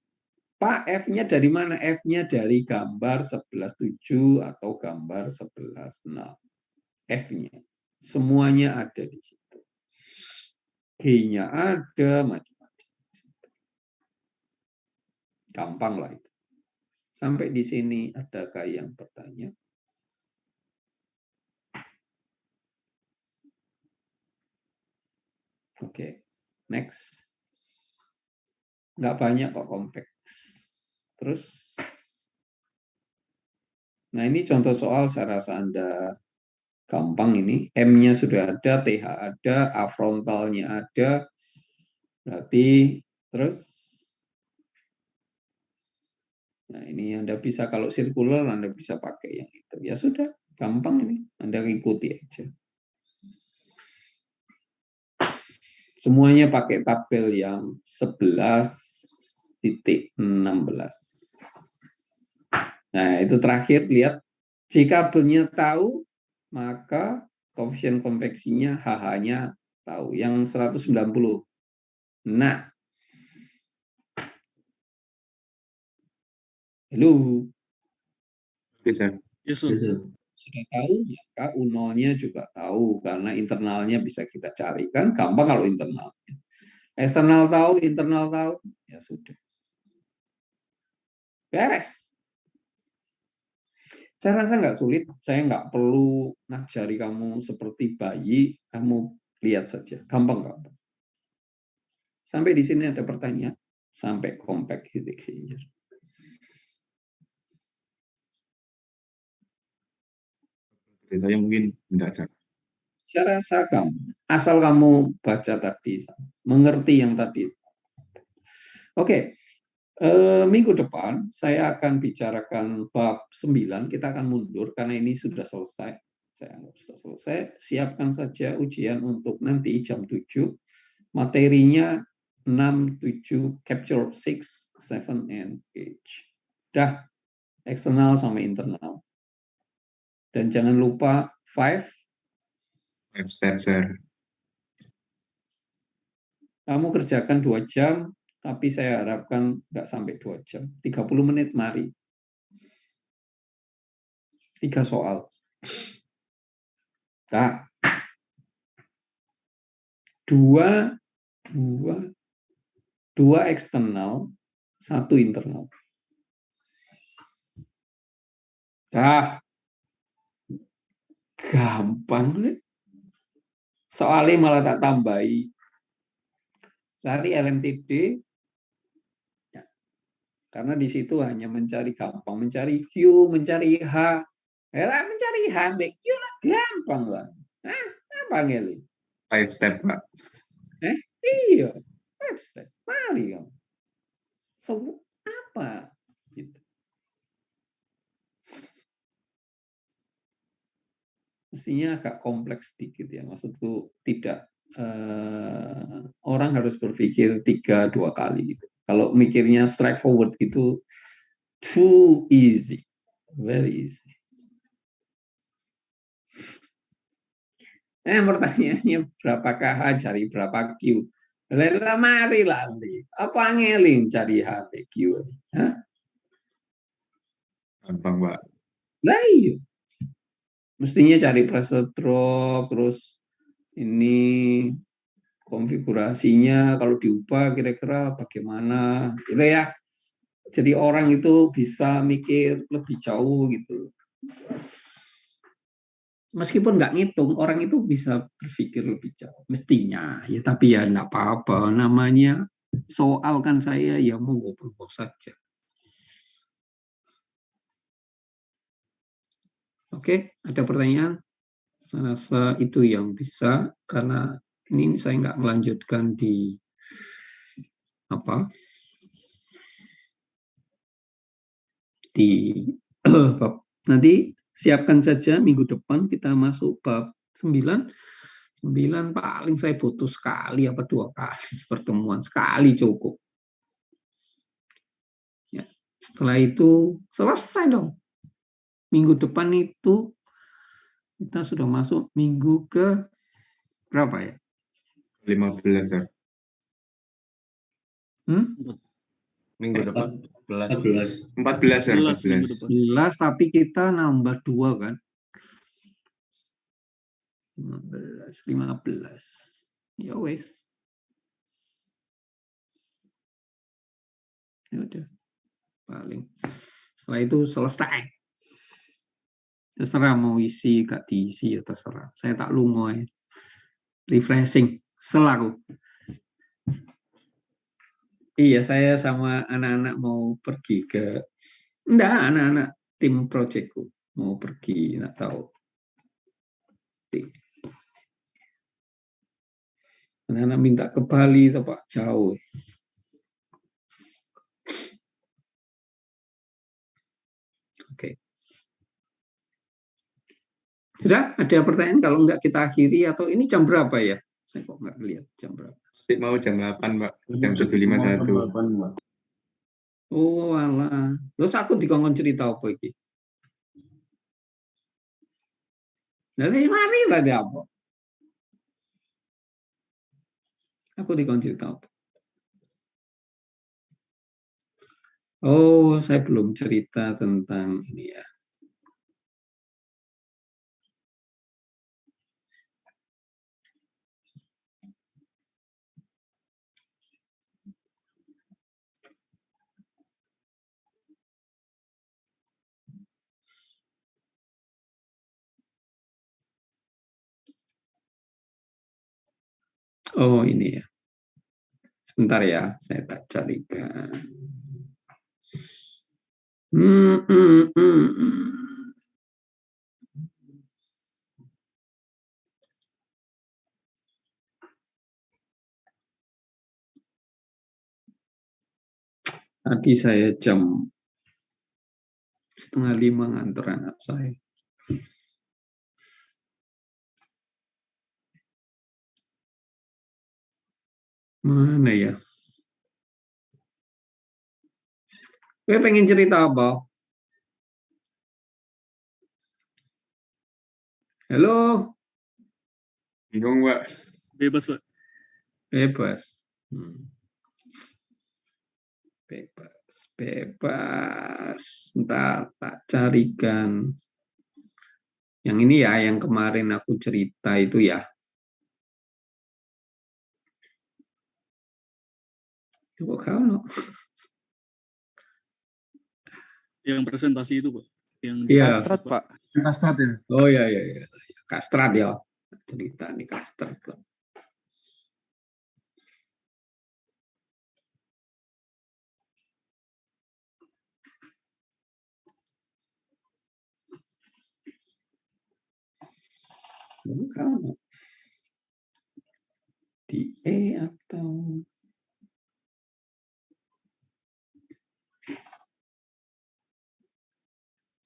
Pak F-nya dari mana? F-nya dari gambar 11.7 atau gambar 11.6. F-nya. Semuanya ada di situ. G-nya ada, macam-macam. Gampang lah itu. Sampai di sini adakah yang bertanya? Oke, next. Nggak banyak kok kompleks. Terus, nah ini contoh soal saya rasa Anda gampang ini. M-nya sudah ada, TH ada, A frontalnya ada. Berarti, terus, nah ini Anda bisa, kalau sirkular Anda bisa pakai yang itu. Ya sudah, gampang ini. Anda ikuti aja. Semuanya pakai tabel yang 11.16. Nah, itu terakhir, lihat. Jika B-nya tahu, maka koefisien konveksinya HH-nya tahu. Yang 190. Nah. Halo. Bisa. Yes, sir. Sudah tahu, maka U0-nya juga tahu. Karena internalnya bisa kita cari. Kan gampang kalau internalnya. Eksternal tahu, internal tahu. Ya sudah. Beres. Saya rasa nggak sulit. Saya nggak perlu ngajari kamu seperti bayi. Kamu lihat saja. Gampang. Sampai di sini ada pertanyaan? Sampai compact heat exchanger. Saya mungkin tidak ada. Saya rasa kamu, asal kamu baca tadi, mengerti yang tadi. Oke, minggu depan saya akan bicarakan bab 9, kita akan mundur karena ini sudah selesai. Saya anggap sudah selesai. Siapkan saja ujian untuk nanti jam 7. Materinya 6, 7, capture 6, 7, and 8. Dah, eksternal sama internal. Dan jangan lupa 5 step, sir. Kamu kerjakan 2 jam, tapi saya harapkan nggak sampai 2 jam. 30 menit, mari. 3 soal. Nah, dua eksternal, 1 internal. Gampang nih. Soalnya malah tak tambahi. Cari LMTD, ya. Karena di situ hanya mencari gampang, mencari Q, mencari H. Mencari H, Q lah gampang lah. Apa ngeli? 5 step, Pak. Iya, 5 step. Mari kamu. So, apa? Gitu. Mestinya agak kompleks sedikit ya. Maksudku tidak orang harus berpikir 3-2 kali gitu. Kalau mikirnya straightforward gitu, too easy, very easy. Pertanyaannya berapakah H, cari berapa Q? Lela mari lali. Apa ngeling cari H, Q? Gampang, Pak. Lah iya. Mestinya cari pressure drop, terus ini konfigurasinya kalau diubah kira-kira bagaimana gitu ya. Jadi orang itu bisa mikir lebih jauh gitu. Meskipun nggak ngitung, orang itu bisa berpikir lebih jauh. Mestinya ya, tapi ya nggak apa-apa. Namanya soal kan saya ya monggo-monggo saja. Oke, ada pertanyaan? Saya rasa itu yang bisa, karena ini saya nggak melanjutkan di apa di bab. Nanti siapkan saja minggu depan kita masuk bab 9. 9 paling saya butuh sekali apa 2 kali pertemuan, sekali cukup. Ya, setelah itu selesai dong. Minggu depan itu kita sudah masuk minggu ke berapa ya? 15, sir. Minggu depan 14. 14, sir. 14. 11, tapi kita nambah 2 kan? 15. Ya wes. Ya udah. Paling setelah itu selesai. Terserah mau isi gak diisi ya terserah. Saya tak lungo ya. Refreshing selalu. Iya, saya sama anak-anak mau pergi ke anak-anak tim proyekku mau pergi, nggak tahu. Anak-anak minta ke Bali, Pak, jauh. Oke. Sudah ada pertanyaan? Kalau enggak kita akhiri, atau ini jam berapa ya? Saya kok nggak lihat jam berapa. Mau jam 8, Pak. Jam 7.51. Oh, alah. Terus aku dikongkon cerita apa iki? Nanti mari lah dia apa? Aku dikongkon cerita apa? Oh, saya belum cerita tentang ini ya. Oh, ini ya. Sebentar ya, saya tak carikan. Tadi saya jam 4:30 nganter anak saya. Mana ya? Gue pengen cerita apa? Halo? Bingung, Pak. Bebas, Pak. Bebas. Bebas. Ntar tak carikan. Yang ini ya, yang kemarin aku cerita itu ya. Coba kalau. Yang presentasi itu, Pak. Yang Iya. Kastrat, Pak. Kastrat ya. Oh ya. Kastrat ya. Cerita nih kastrat. Kalau di atau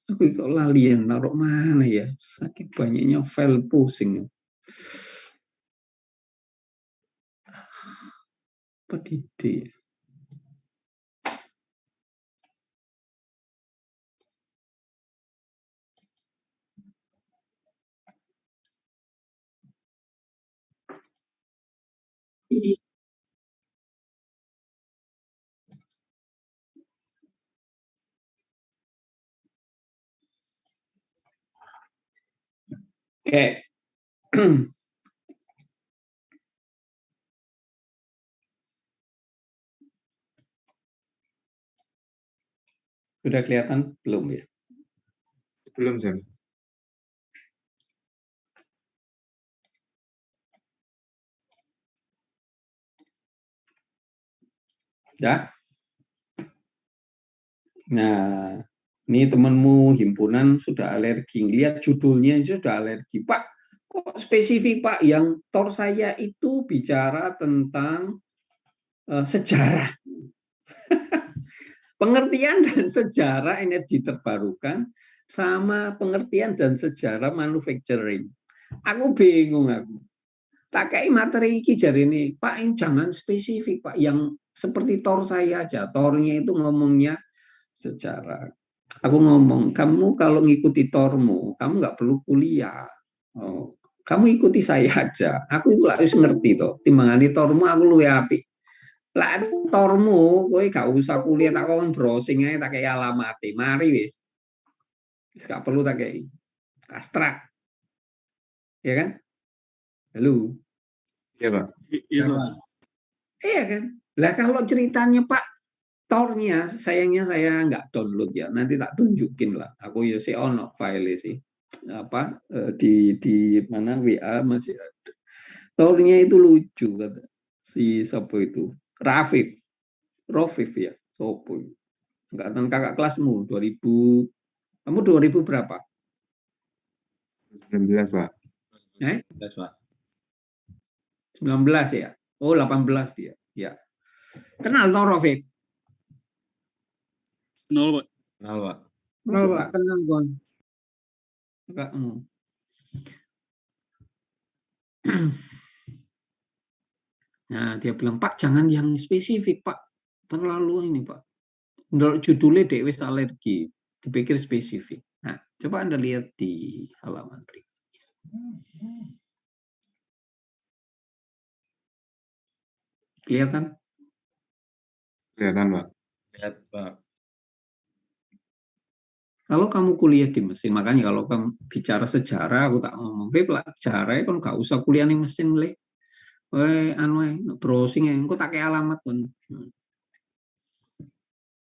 aku kok lali yang naruh mana ya, sakit banyaknya file pusing. Apa di D? Oke. Sudah kelihatan belum ya? Belum, Sam. Ya. Nah, ini temanmu himpunan sudah alergi. Lihat judulnya sudah alergi. Pak, kok spesifik Pak? Yang tor saya itu bicara tentang sejarah. Pengertian dan sejarah energi terbarukan sama pengertian dan sejarah manufacturing. Aku bingung aku. Tak kayak materi iki jari ini, Pak, ini jangan spesifik Pak, yang seperti tor saya aja. Tornya itu ngomongnya sejarah. Aku ngomong, kamu kalau ngikuti tormu, kamu nggak perlu kuliah. Oh, kamu ikuti saya aja. Aku itu harus ngerti toh. Timbangane tormu aku luwe apik. Lah tormu, kowe gak usah kuliah, tak kon browsing aja, tak kayak alamate. Mari wis. Wis gak perlu tak kayak kastrat. Ya kan? Halo. Iya, Pak. Iya, Pak. Iya kan? Lah kalau ceritanya Pak, tornya sayangnya saya nggak download ya. Nanti tak tunjukin lah. Aku ya sih ono file sih. Apa di mana WA masih ada. Tornya itu lucu kata si Sopo itu. Rafif ya. Sopo. Enggak tahu kakak kelasmu 2000. Kamu 2000 berapa? 19, Pak. 19 ya. Oh 18 dia. Ya. Kenal toh Rafif? Kenal, Pak. Kenal Pak, kenal kon. Kakakmu. Nah, dia bilang, Pak, jangan yang spesifik, Pak. Terlalu ini, Pak. Menurut judulnya wis alergi, dipikir spesifik. Nah, coba Anda lihat di halaman berikutnya. Kelihatan? Kelihatan, Pak. Lihat, Pak. Kalau kamu kuliah di mesin, makanya kalau kamu bicara sejarah, aku tak ngomong, sejarah kan gak usah kuliah di mesin, le. Browsing engko tak kayak alamat pun.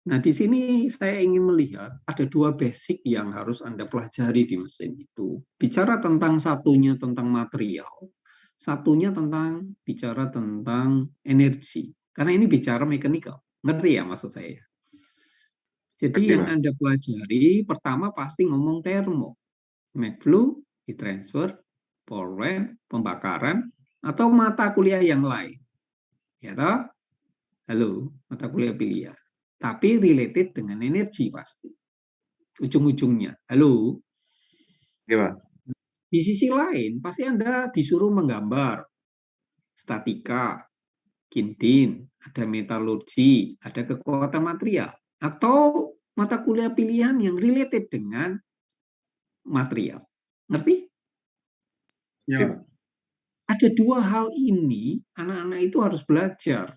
Nah, di sini saya ingin melihat ada dua basic yang harus Anda pelajari di mesin itu. Bicara tentang satunya tentang material, satunya tentang bicara tentang energi. Karena ini bicara mechanical. Ngerti ya maksud saya? Jadi Ngerti, yang Pak. Anda pelajari pertama pasti ngomong termo, heat flow, heat transfer, forward, pembakaran, atau mata kuliah yang lain. Ya toh? Halo, mata kuliah pilihan. Tapi related dengan energi pasti. Ujung-ujungnya. Halo. Oke, Pak. Di sisi lain, pasti Anda disuruh menggambar statika, kintin, ada metalurgi, ada kekuatan material, atau mata kuliah pilihan yang related dengan material. Ngerti? Ya, Ada dua hal ini, anak-anak itu harus belajar.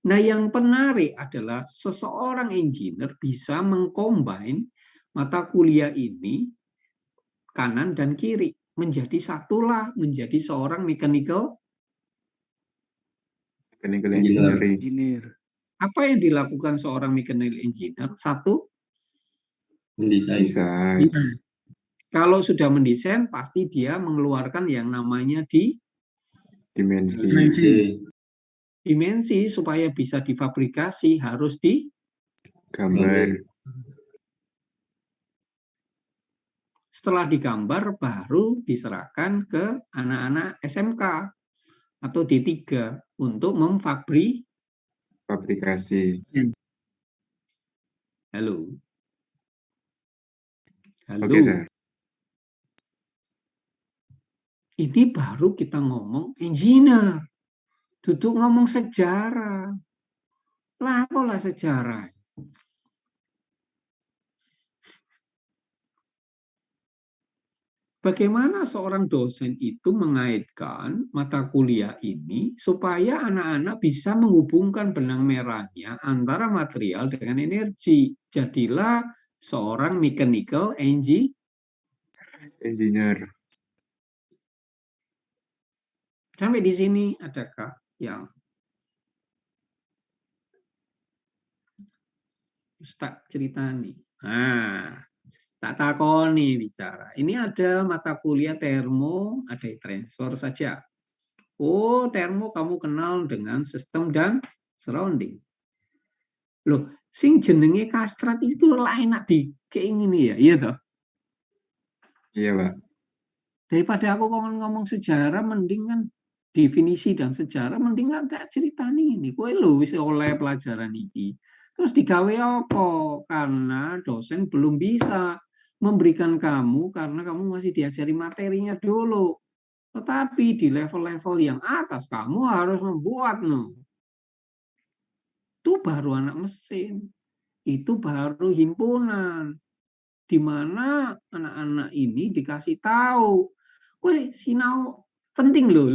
Nah, yang menarik adalah seseorang engineer bisa mengcombine mata kuliah ini kanan dan kiri menjadi satulah, menjadi seorang mechanical engineering. Engineer. Apa yang dilakukan seorang mechanical engineer? Satu, Mendesain. Desain. kalau sudah mendesain, pasti dia mengeluarkan yang namanya Dimensi. dimensi supaya bisa difabrikasi harus Gambar. setelah digambar baru diserahkan ke anak-anak SMK atau D3 untuk Fabrikasi. Halo. Oke, Sir. Ini baru kita ngomong engineer. Duduk ngomong sejarah. Lah apalah sejarah. Bagaimana seorang dosen itu mengaitkan mata kuliah ini supaya anak-anak bisa menghubungkan benang merahnya antara material dengan energi. Jadilah seorang mechanical Engineer. Sampai di sini adakah yang Ustaz cerita nih? Nah, tak takoni bicara. Ini ada mata kuliah termo, ada transfer saja. Oh, termo kamu kenal dengan sistem dan surrounding. Loh, sing jenenge kastrat itu lah enak dikeingini ya, iya toh? Iya, Pak. Daripada aku ngomong sejarah, mending kan definisi dan sejarah, mending kan tak ceritani ini. Kowe lho wis oleh pelajaran ini. Terus digawe apa? Karena dosen belum bisa memberikan kamu karena kamu masih diajari materinya dulu. Tetapi di level-level yang atas kamu harus membuat Itu baru anak mesin. Itu baru himpunan. Di mana anak-anak ini dikasih tahu, "Weh, sinau penting loh,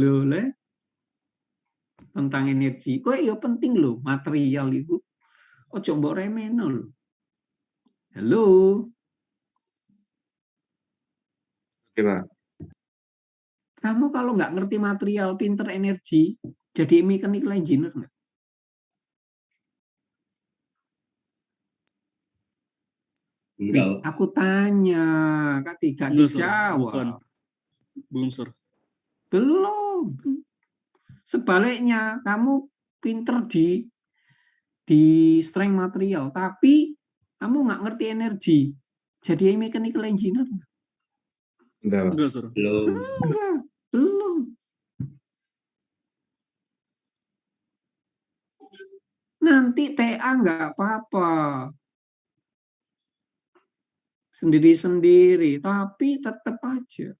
tentang energi. Weh, ya penting loh, material itu. Ojo mbok remeno loh." Halo. Oke, Pak. Kamu kalau nggak ngerti material, pinter energi, jadi mechanical engineer nggak? Aku tanya, Kak tidak dijawab. Belum, Sir. Belum. Sebaliknya, kamu pinter di strength material, tapi kamu nggak ngerti energi. Jadi mechanical engineer? Enggak, Sir. Belum. Nanti TA nggak apa-apa. Sendiri-sendiri, tapi tetap aja.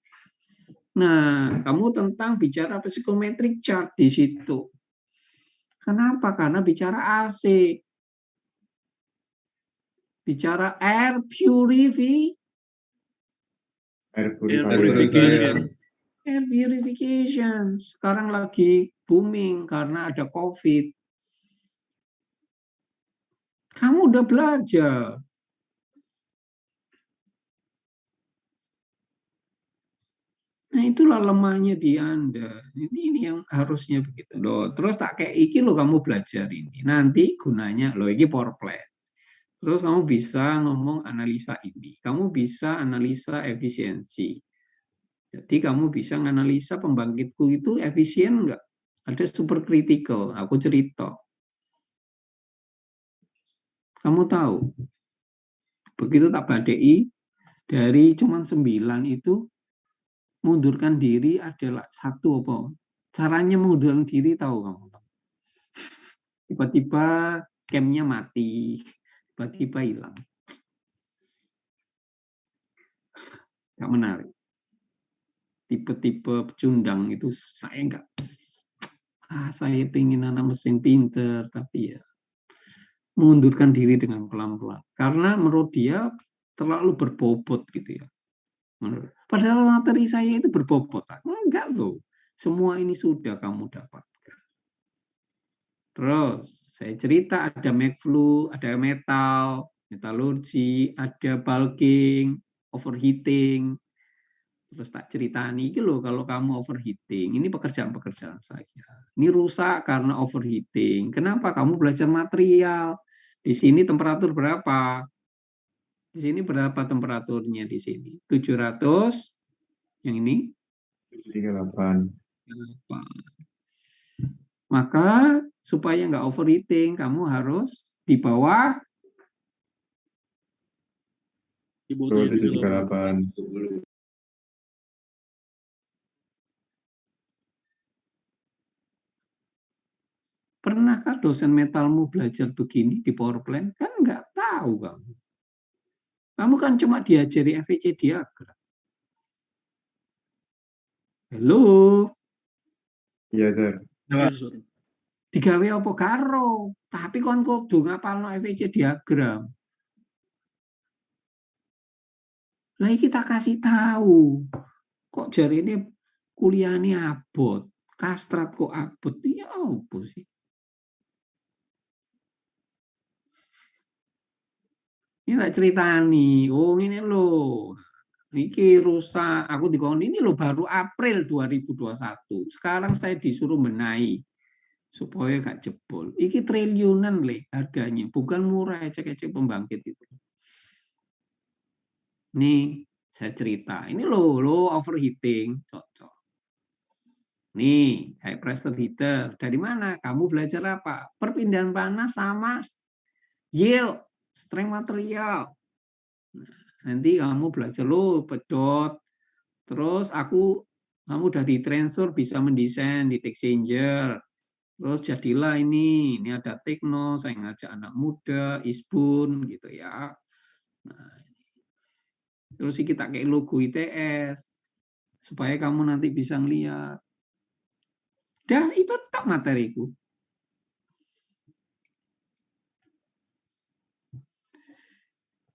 Nah, kamu tentang bicara psikometrik chart di situ. Kenapa? Karena bicara AC. Bicara air purification. Air purification. Sekarang lagi booming karena ada COVID. Kamu udah belajar. Nah, itulah lemahnya di Anda. Ini yang harusnya begitu. Loh, terus tak kayak iki lo kamu belajar ini. Nanti gunanya lo iki power plant. Terus kamu bisa ngomong analisa ini. Kamu bisa analisa efisiensi. Jadi kamu bisa menganalisa pembangkitku itu efisien enggak? Ada super critical. Aku cerita. Kamu tahu, begitu tak badai, dari cuman 9 itu, mundurkan diri adalah 1 apa? Caranya mengundurkan diri tahu kamu? Tiba-tiba camnya mati, tiba-tiba hilang. Nggak menarik. Tipe-tipe pecundang itu saya nggak. Saya pengen anak mesin pinter, tapi ya mengundurkan diri dengan pelan-pelan. Karena menurut dia terlalu berbobot gitu ya. Padahal materi saya itu berbobot. Enggak loh. Semua ini sudah kamu dapatkan. Terus saya cerita ada McFlu, ada metal, metalurgi, ada bulking, overheating. Terus tak ceritani iki loh kalau kamu overheating, ini pekerjaan-pekerjaan saya. Ini rusak karena overheating. Kenapa? Kamu belajar material. Di sini temperatur berapa? Di sini berapa temperaturnya di sini? 700. Yang ini 38. Maka supaya nggak overheating, kamu harus di bawah 738. Pernahkah dosen metalmu belajar begini di power plant? Kan nggak tahu kamu. Kamu kan cuma diajari FEC diagram. Halo? Iya, Sir. Digawe apa karo? Tapi kon kudu ngapalno FEC diagram. Lah kita kasih tahu. Kok jari ini kuliahnya abot, kastrat kok abot. Ya apa sih? Ini tak ceritani. Oh ini loh. Iki rusak. Aku dikon ini loh baru April 2021. Sekarang saya disuruh benahi supaya gak jebol. Iki triliunan le harganya, bukan murah ecek-ecek pembangkit itu. Nih saya cerita. Ini loh overheating, cocok. Nih high pressure heater. Dari mana? Kamu belajar apa? Perpindahan panas sama yield, strength material. Nanti kamu belajar lo pedot, terus kamu udah di transfer bisa mendesain di exchanger, terus jadilah ini ada Tekno, saya ngajak anak muda, Isbun gitu ya. Nah, terus kita kayak logo ITS supaya kamu nanti bisa ngeliat. Dah itu tak materiku.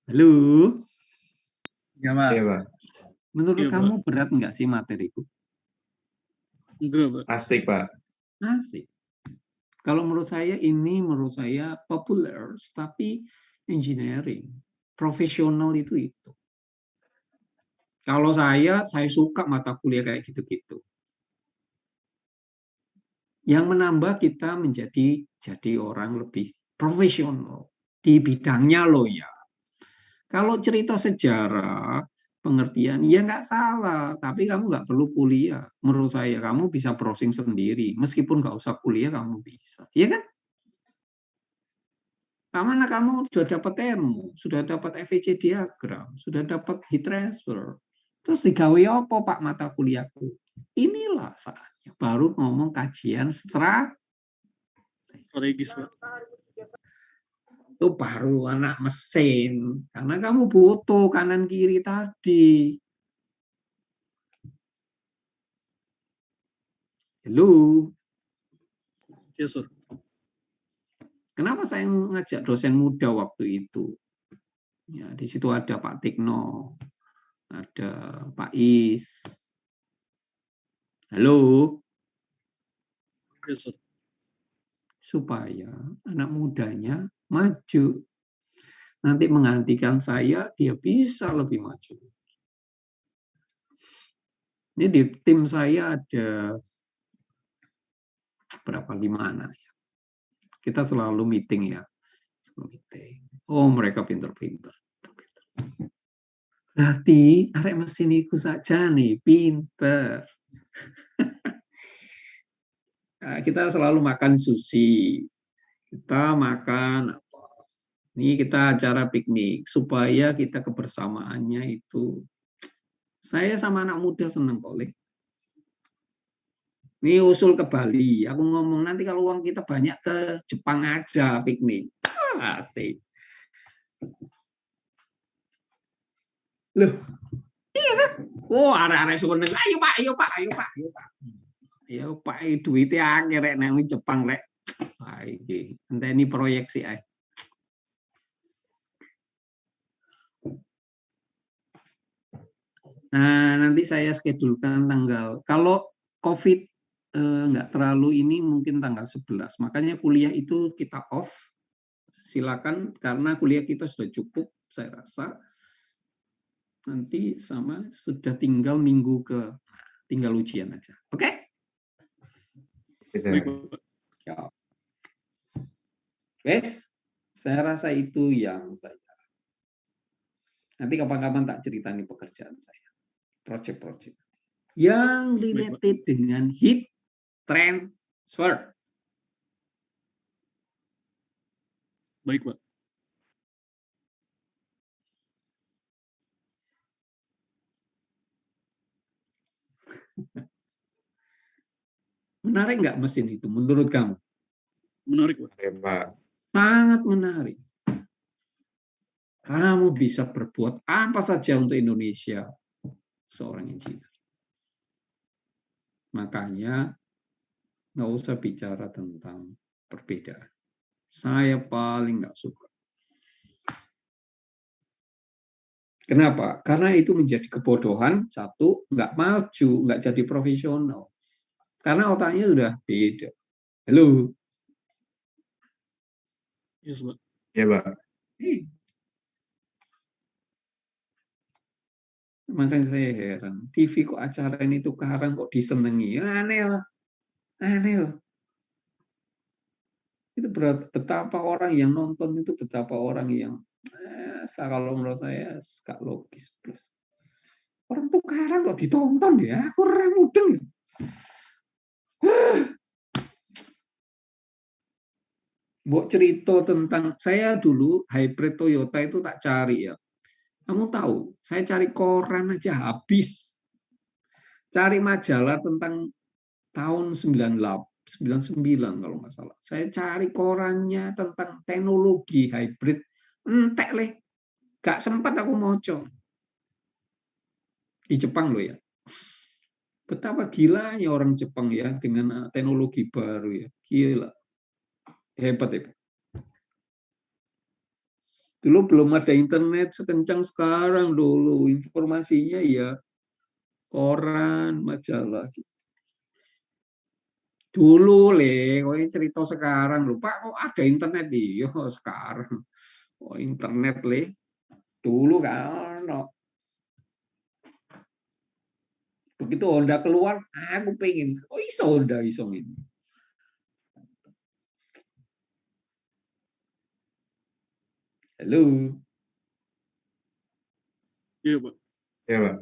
Halo. Ya, Pak. Iya, Pak. Menurut Iya, kamu berat nggak sih materiku? Enggak, Pak. Asik, Pak. Asik. Kalau menurut saya populer, tapi engineering, profesional itu. Kalau saya suka mata kuliah kayak gitu-gitu. Yang menambah kita jadi orang lebih profesional di bidangnya loh ya. Kalau cerita sejarah, pengertian, ya nggak salah, tapi kamu nggak perlu kuliah. Menurut saya, kamu bisa browsing sendiri. Meskipun nggak usah kuliah, kamu bisa. Iya kan? Mana kamu sudah dapat ilmu, sudah dapat FEC diagram, sudah dapat heat transfer. Terus digawe apa Pak mata kuliahku? Inilah saatnya. Baru ngomong kajian Strategis, Pak. itu baru anak mesin. Karena kamu butuh kanan kiri tadi. Halo. Yes, sir. Kenapa saya ngajak dosen muda waktu itu? Ya, di situ ada Pak Tikno, ada Pak Is. Halo. Yes, sir. Supaya anak mudanya maju. Nanti menggantikan saya, dia bisa lebih maju. Ini di tim saya ada berapa 5 ya. Kita selalu meeting ya. Oh, mereka pinter-pinter. Berarti arek mesin itu saja nih, pinter. Kita selalu makan sushi. Kita makan apa? Ini kita acara piknik supaya kita kebersamaannya itu. Saya sama anak muda seneng kok, Le. Ini usul ke Bali. Aku ngomong nanti kalau uang kita banyak ke Jepang aja piknik. Asik. Loh, iya kan? Oh, arek-arek seneng. Ayo Pak, ayo Pak, ayo Pak, ayo Pak. Ayo Pak, duitnya akeh rek nang Jepang rek. Ah, iki. Enteni proyeksi ae. Nah, nanti saya schedule-kan tanggal. Kalau COVID nggak terlalu ini mungkin tanggal 11. Makanya kuliah itu kita off. Silakan karena kuliah kita sudah cukup, saya rasa. Nanti sama sudah tinggal minggu tinggal ujian aja. Oke? Baik, Pak. Ya. Wes, saya rasa itu yang saya. Nanti kapan-kapan tak ceritani pekerjaan saya. Project-project yang related dengan heat transfer. Baik, Pak. Menarik nggak mesin itu menurut kamu? Menarik, Pak. Oke, Pak. Sangat menarik. Kamu bisa berbuat apa saja untuk Indonesia, seorang engineer. Makanya nggak usah bicara tentang perbedaan. Saya paling nggak suka. Kenapa? Karena itu menjadi kebodohan. Satu, nggak maju, nggak jadi profesional. Karena otaknya sudah beda. Halo. Yes, Pak. Ya, Pak. Makanya saya heran. TV kok acara ini tuh sekarang kok disenangi. Aneh lah. Aneh lah. Itu betapa orang yang nonton itu betapa orang yang kalau menurut saya gak logis plus. Orang tuh sekarang kok ditonton ya. Orang mudeng. Mbok cerita tentang saya dulu hybrid Toyota itu tak cari ya. Kamu tahu, saya cari koran aja habis. Cari majalah tentang tahun 99 kalau nggak salah. Saya cari korannya tentang teknologi hybrid. Entek leh. Gak sempat aku moco. Di Jepang loh ya. Betapa gilanya orang Jepang ya dengan teknologi baru ya. Gila. Hebat ya. Dulu belum ada internet sekencang sekarang dulu. Informasinya ya koran, majalah. Dulu kok cerita sekarang lho. Pak kok ada internet iya sekarang. Oh internet dulu kan. Begitu Honda keluar, aku pengen. Oh iso Honda iso ini. Halo. Iya, Pak. Ya, Pak.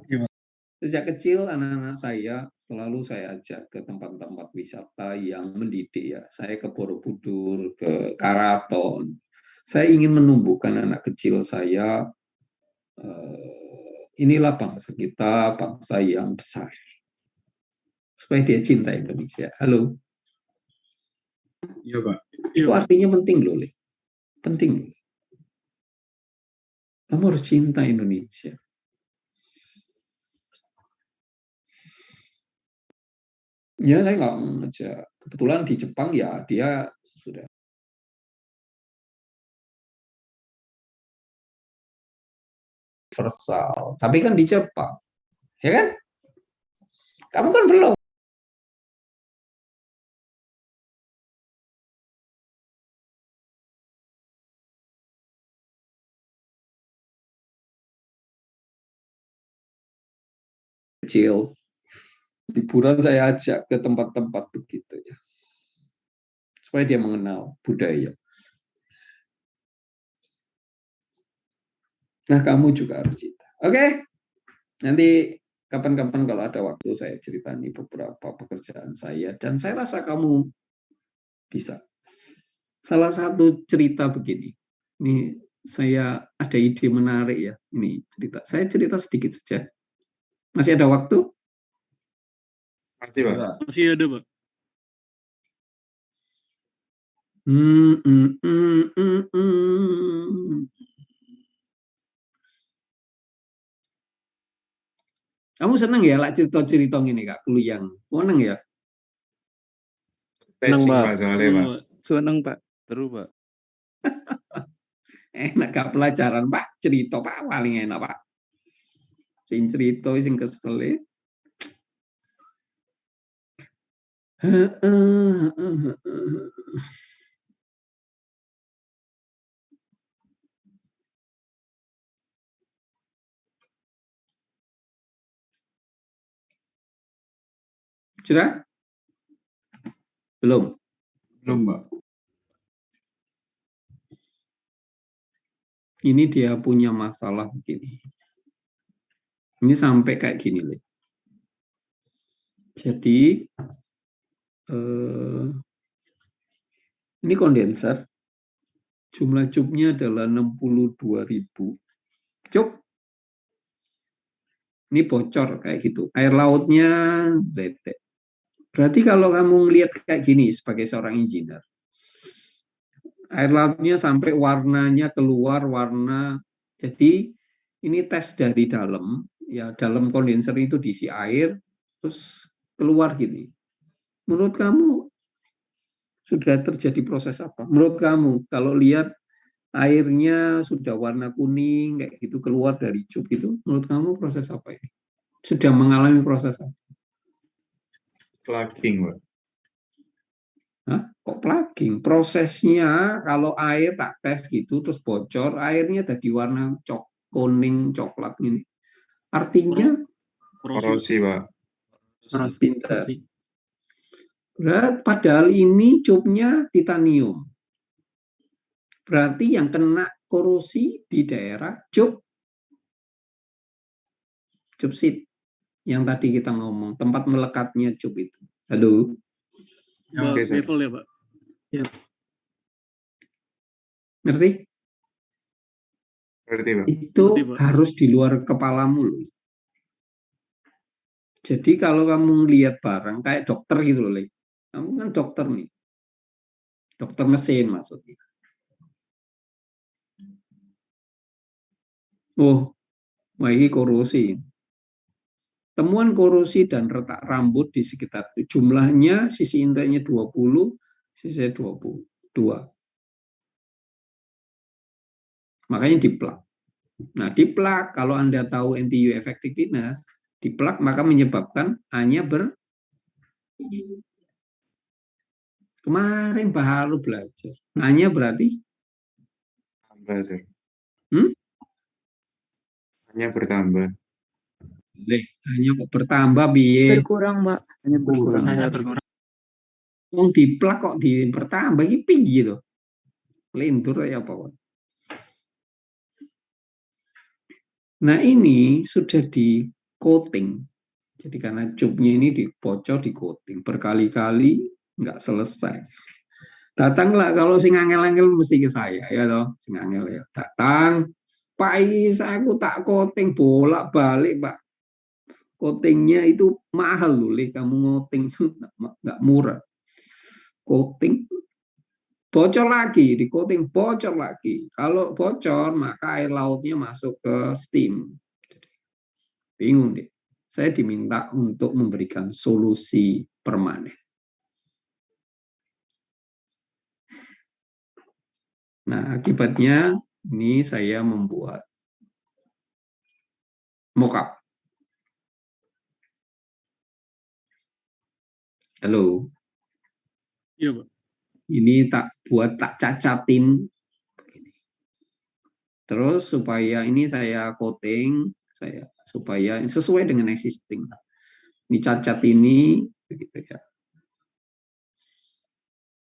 Sejak kecil anak-anak saya selalu saya ajak ke tempat-tempat wisata yang mendidik ya. Saya ke Borobudur, ke Karaton. Saya ingin menumbuhkan anak kecil saya. Inilah bangsa kita, bangsa yang besar. Supaya dia cinta Indonesia. Halo. Iya, Pak. Itu artinya penting loh, Le. Penting. Kamu harus cinta Indonesia. Ya, saya nggak ngajak. Kebetulan di Jepang ya dia sudah universal. Tapi kan di Jepang, ya kan? Kamu kan belum. Kecil. Liburan saya ajak ke tempat-tempat begitu ya. Supaya dia mengenal budaya. Nah, kamu juga harus cinta. Oke? Nanti kapan-kapan kalau ada waktu saya ceritani beberapa pekerjaan saya dan saya rasa kamu bisa. Salah satu cerita begini. Ini saya ada ide menarik ya. Ini cerita. Saya cerita sedikit saja. Masih ada waktu? Masih, Pak. Masih ada, Pak. Kamu seneng ya lah cerita-cerita ini Kak Kluyang? Seneng ya? Racing, Pak. Pak, soalnya, Seneng, Pak. Pak. Seneng, Pak. Terus, Pak. Enak gak pelajaran Pak? Cerita Pak paling enak Pak. Sing cerita sing kesel. Sudah? Belum? Belum, Pak. Ini dia punya masalah begini. Ini sampai kayak gini loh. Jadi ini kondenser. Jumlah cubnya adalah 62.000 cub. Ini bocor kayak gitu. Air lautnya zete. Berarti kalau kamu ngelihat kayak gini sebagai seorang engineer, air lautnya sampai warnanya keluar warna. Jadi ini tes dari dalam, ya dalam kondenser itu diisi air, terus keluar gini. Menurut kamu sudah terjadi proses apa? Menurut kamu kalau lihat airnya sudah warna kuning kayak gitu keluar dari cup itu, menurut kamu proses apa ini? Sudah mengalami proses apa? Plugging, Pak. Hah? Kok plugging? Prosesnya kalau air tak tes gitu terus bocor, airnya jadi warna kuning coklat ini. Artinya Korosi, Pak. pintar. Padahal ini cupnya titanium. Berarti yang kena korosi di daerah cup seat yang tadi kita ngomong, tempat melekatnya cup itu. Halo? Oke, Sir. Level ya, Pak. Ngerti? Berarti, Pak. Itu Ngerti, Pak. harus di luar kepalamu loh. Jadi kalau kamu lihat barang kayak dokter gitu loh, kamu kan dokter nih, dokter mesin maksudnya. Oh, wah ini korosi. Temuan korosi dan retak rambut di sekitar itu. Jumlahnya sisi intinya 20, sisi 22. Makanya diplak. Nah, diplak kalau Anda tahu NTU effectiveness, diplak maka menyebabkan hanya kemarin baru belajar. Hanya berarti Tambah, Sir. Hmm? Hanya bertambah. Hanya kok bertambah biye. Berkurang, Mbak. Hanya berkurang. Hanya berkurang. Wong diplak kok di bertambah iki tinggi to. Lentur ya apa. Nah, ini sudah di coating. Jadi karena cupnya ini dibocor di coating berkali-kali nggak selesai. Datanglah kalau sing angel-angel mesti ke saya ya toh, sing angel ya. Datang, Pak Is aku tak coating bolak-balik, Pak. Coatingnya itu mahal loh, kamu coating nggak murah. Coating bocor lagi, di coating bocor lagi. Kalau bocor maka air lautnya masuk ke steam. Bingung deh. Saya diminta untuk memberikan solusi permanen. Nah, akibatnya ini saya membuat mockup. Halo. Iya, Pak. Ini tak cacatin. Terus supaya ini saya coating, supaya sesuai dengan existing. Ini cacat ini, begitu ya.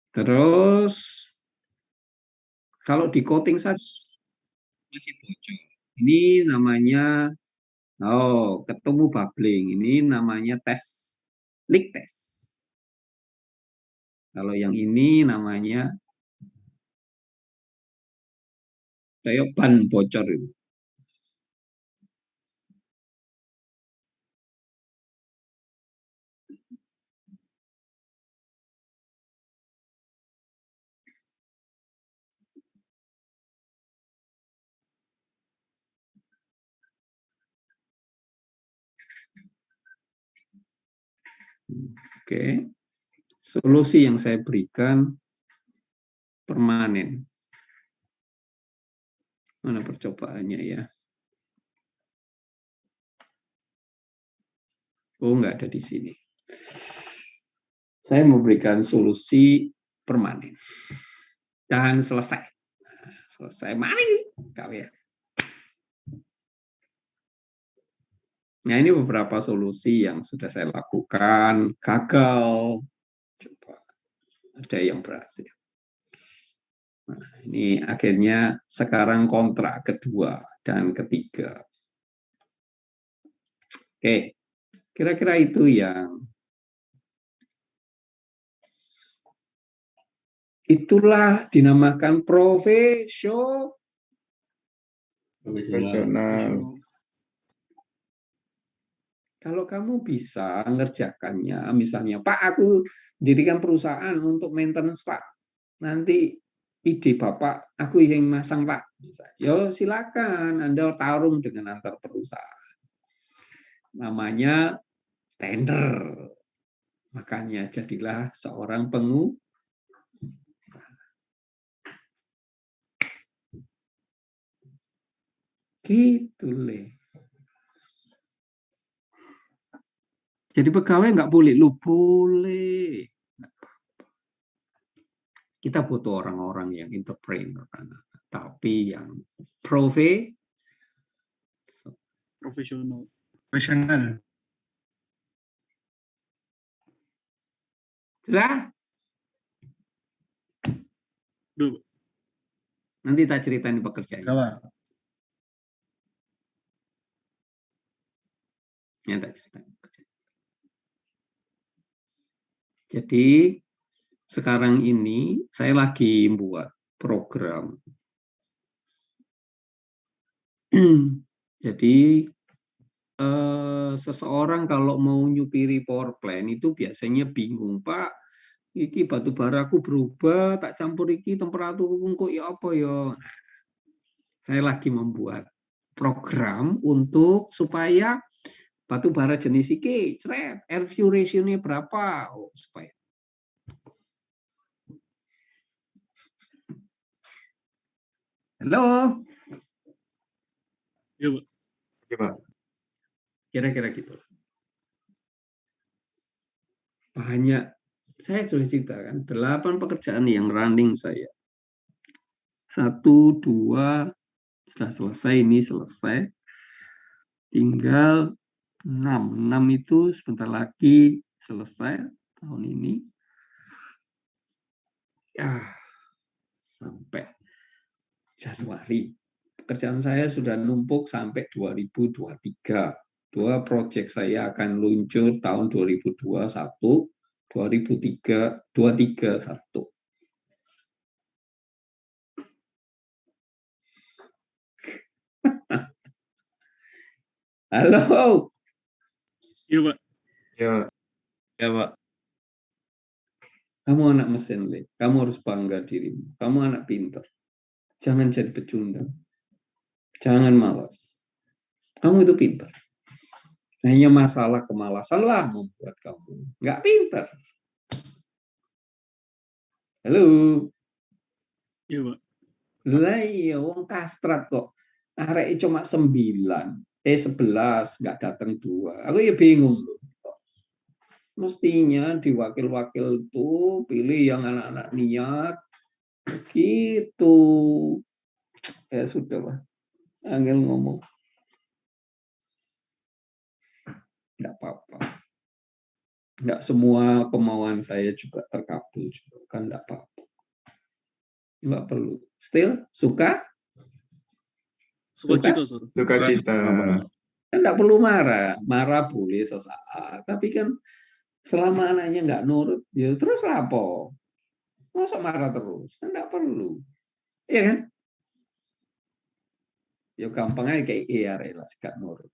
Terus kalau di coating saja masih bocor. Ini namanya ketemu bubbling. Ini namanya leak test. Kalau yang ini namanya kayak ban bocor itu. Oke, solusi yang saya berikan permanen. Mana percobaannya ya? Oh, nggak ada di sini. Saya memberikan solusi permanen dan selesai. Nah, selesai, mari kau ya. Nah, ini beberapa solusi yang sudah saya lakukan, gagal, coba ada yang berhasil. Nah, ini akhirnya sekarang kontrak kedua dan ketiga. Oke, kira-kira itu yang itulah dinamakan profesional. Kalau kamu bisa ngerjakannya, misalnya, Pak, aku dirikan perusahaan untuk maintenance, Pak. Nanti ide Bapak, aku yang masang, Pak. Yo, silakan, Anda tarung dengan antar perusahaan. Namanya tender. Makanya jadilah seorang pengusaha. Gitu, Le. Jadi pegawai nggak boleh, lu boleh. Kita butuh orang-orang yang entrepreneur, tapi yang Profesional. Sudah? Duh, Nanti tak ceritain pekerjaan. Ya, tak ceritain pekerjaan. Jadi sekarang ini saya lagi buat program. Jadi seseorang kalau mau nyupiri power plant itu biasanya bingung, Pak, iki batu bara aku berubah, tak campur iki temperatur kok ya apa ya. Saya lagi membuat program untuk supaya batu bara jenis iki, air flow ratio-nya berapa, supaya halo. iya, Pak. Oke, Pak. Kira-kira gitu. Banyak, saya sudah ceritakan, 8 pekerjaan yang running saya. 1, 2, sudah selesai, ini selesai. Tinggal 6. 6 itu sebentar lagi selesai tahun ini. Ya, sampai Januari. Pekerjaan saya sudah numpuk sampai 2023. 2 proyek saya akan luncur tahun 2021, 2023, 1. Halo. Iya, Pak. Ya, Ya, Pak. Kamu anak mesin, Le. Kamu harus bangga dirimu. Kamu anak pintar. Jangan jadi pecundang. Jangan malas. Kamu itu pintar. Hanya masalah kemalasan lah membuat kamu nggak pintar. Halo. Iya, Pak. Lah iya, wong kastrat kok. Arek cuma 9, 11, nggak datang 2. Aku ya bingung loh. Mestinya di wakil-wakil tuh pilih yang anak-anak niat. Gitu. Ya sudah lah. Angel ngomong. Nggak apa-apa. Nggak semua kemauan saya juga terkabul juga. Kan nggak apa-apa. Nggak perlu. Still, suka? Sukacita, Sir. sukacita. Kan nggak perlu marah. Marah boleh sesaat. Tapi kan selama anaknya nggak nurut, ya terus lapo. Masa marah terus? Kan nggak perlu. Iya kan? Ya gampangnya kayak iya relas gak nurut.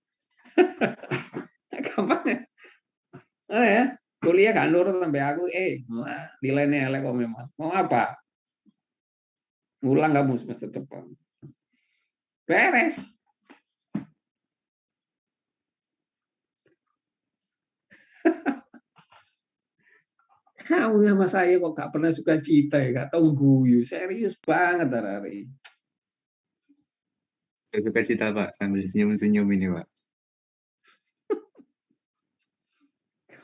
Gampangnya. Ya, kuliah gak nurut sampai aku nilainya elek kok memang. Mau apa? Ngulang kamu semester depan. Beres. Kamu sama saya kok gak pernah suka cita ya, gak tahu guyu. Serius banget hari. Suka cita Pak, sambil senyum-senyum ini Pak.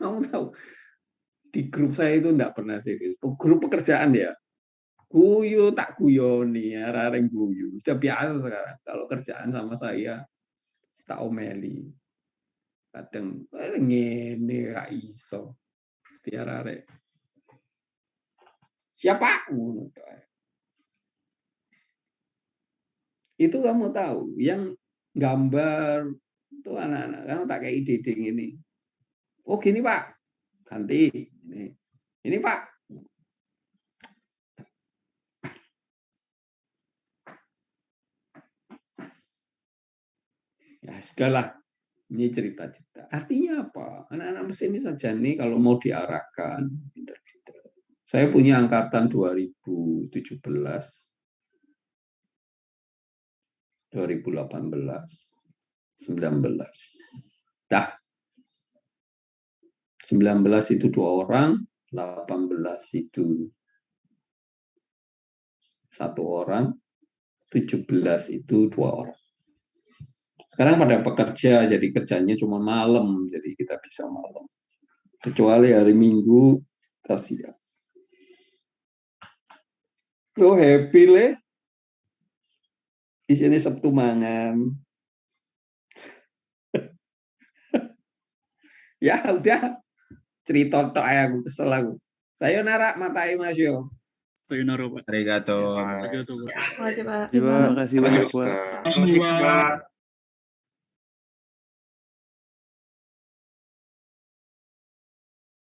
Kamu tahu, di grup saya itu enggak pernah serius. Grup pekerjaan ya. Guyu tak guyoni, arek guyu. Sudah biasa sekarang. Kalau kerjaan sama saya, tak omeli. Kadang ngene gak iso. Mesti arek. Siapa? Itu kamu tahu, yang gambar itu anak-anak, kamu tak kayak ide ini. Oh gini Pak, ganti. Ini Pak. Ya sudahlah, ini cerita-cerita. Artinya apa? Anak-anak mesin ini saja nih kalau mau diarahkan, pinter-pinter. Saya punya angkatan 2017, 2018, 19. Dah. 19 itu 2 orang, 18 itu 1 orang, 17 itu 2 orang. Sekarang pada pekerja, jadi kerjanya cuma malam, jadi kita bisa malam. Kecuali hari Minggu, kita siang. Yo happy le. Di sini Sabtu mangan. Ya udah, cerita tok aku kesel aku. Sayonara matai Mas Yo. Sayonara Pak. Arigato. Arigato Pak. Makasih Pak. Terima kasih banyak, Pak. Makasih Pak.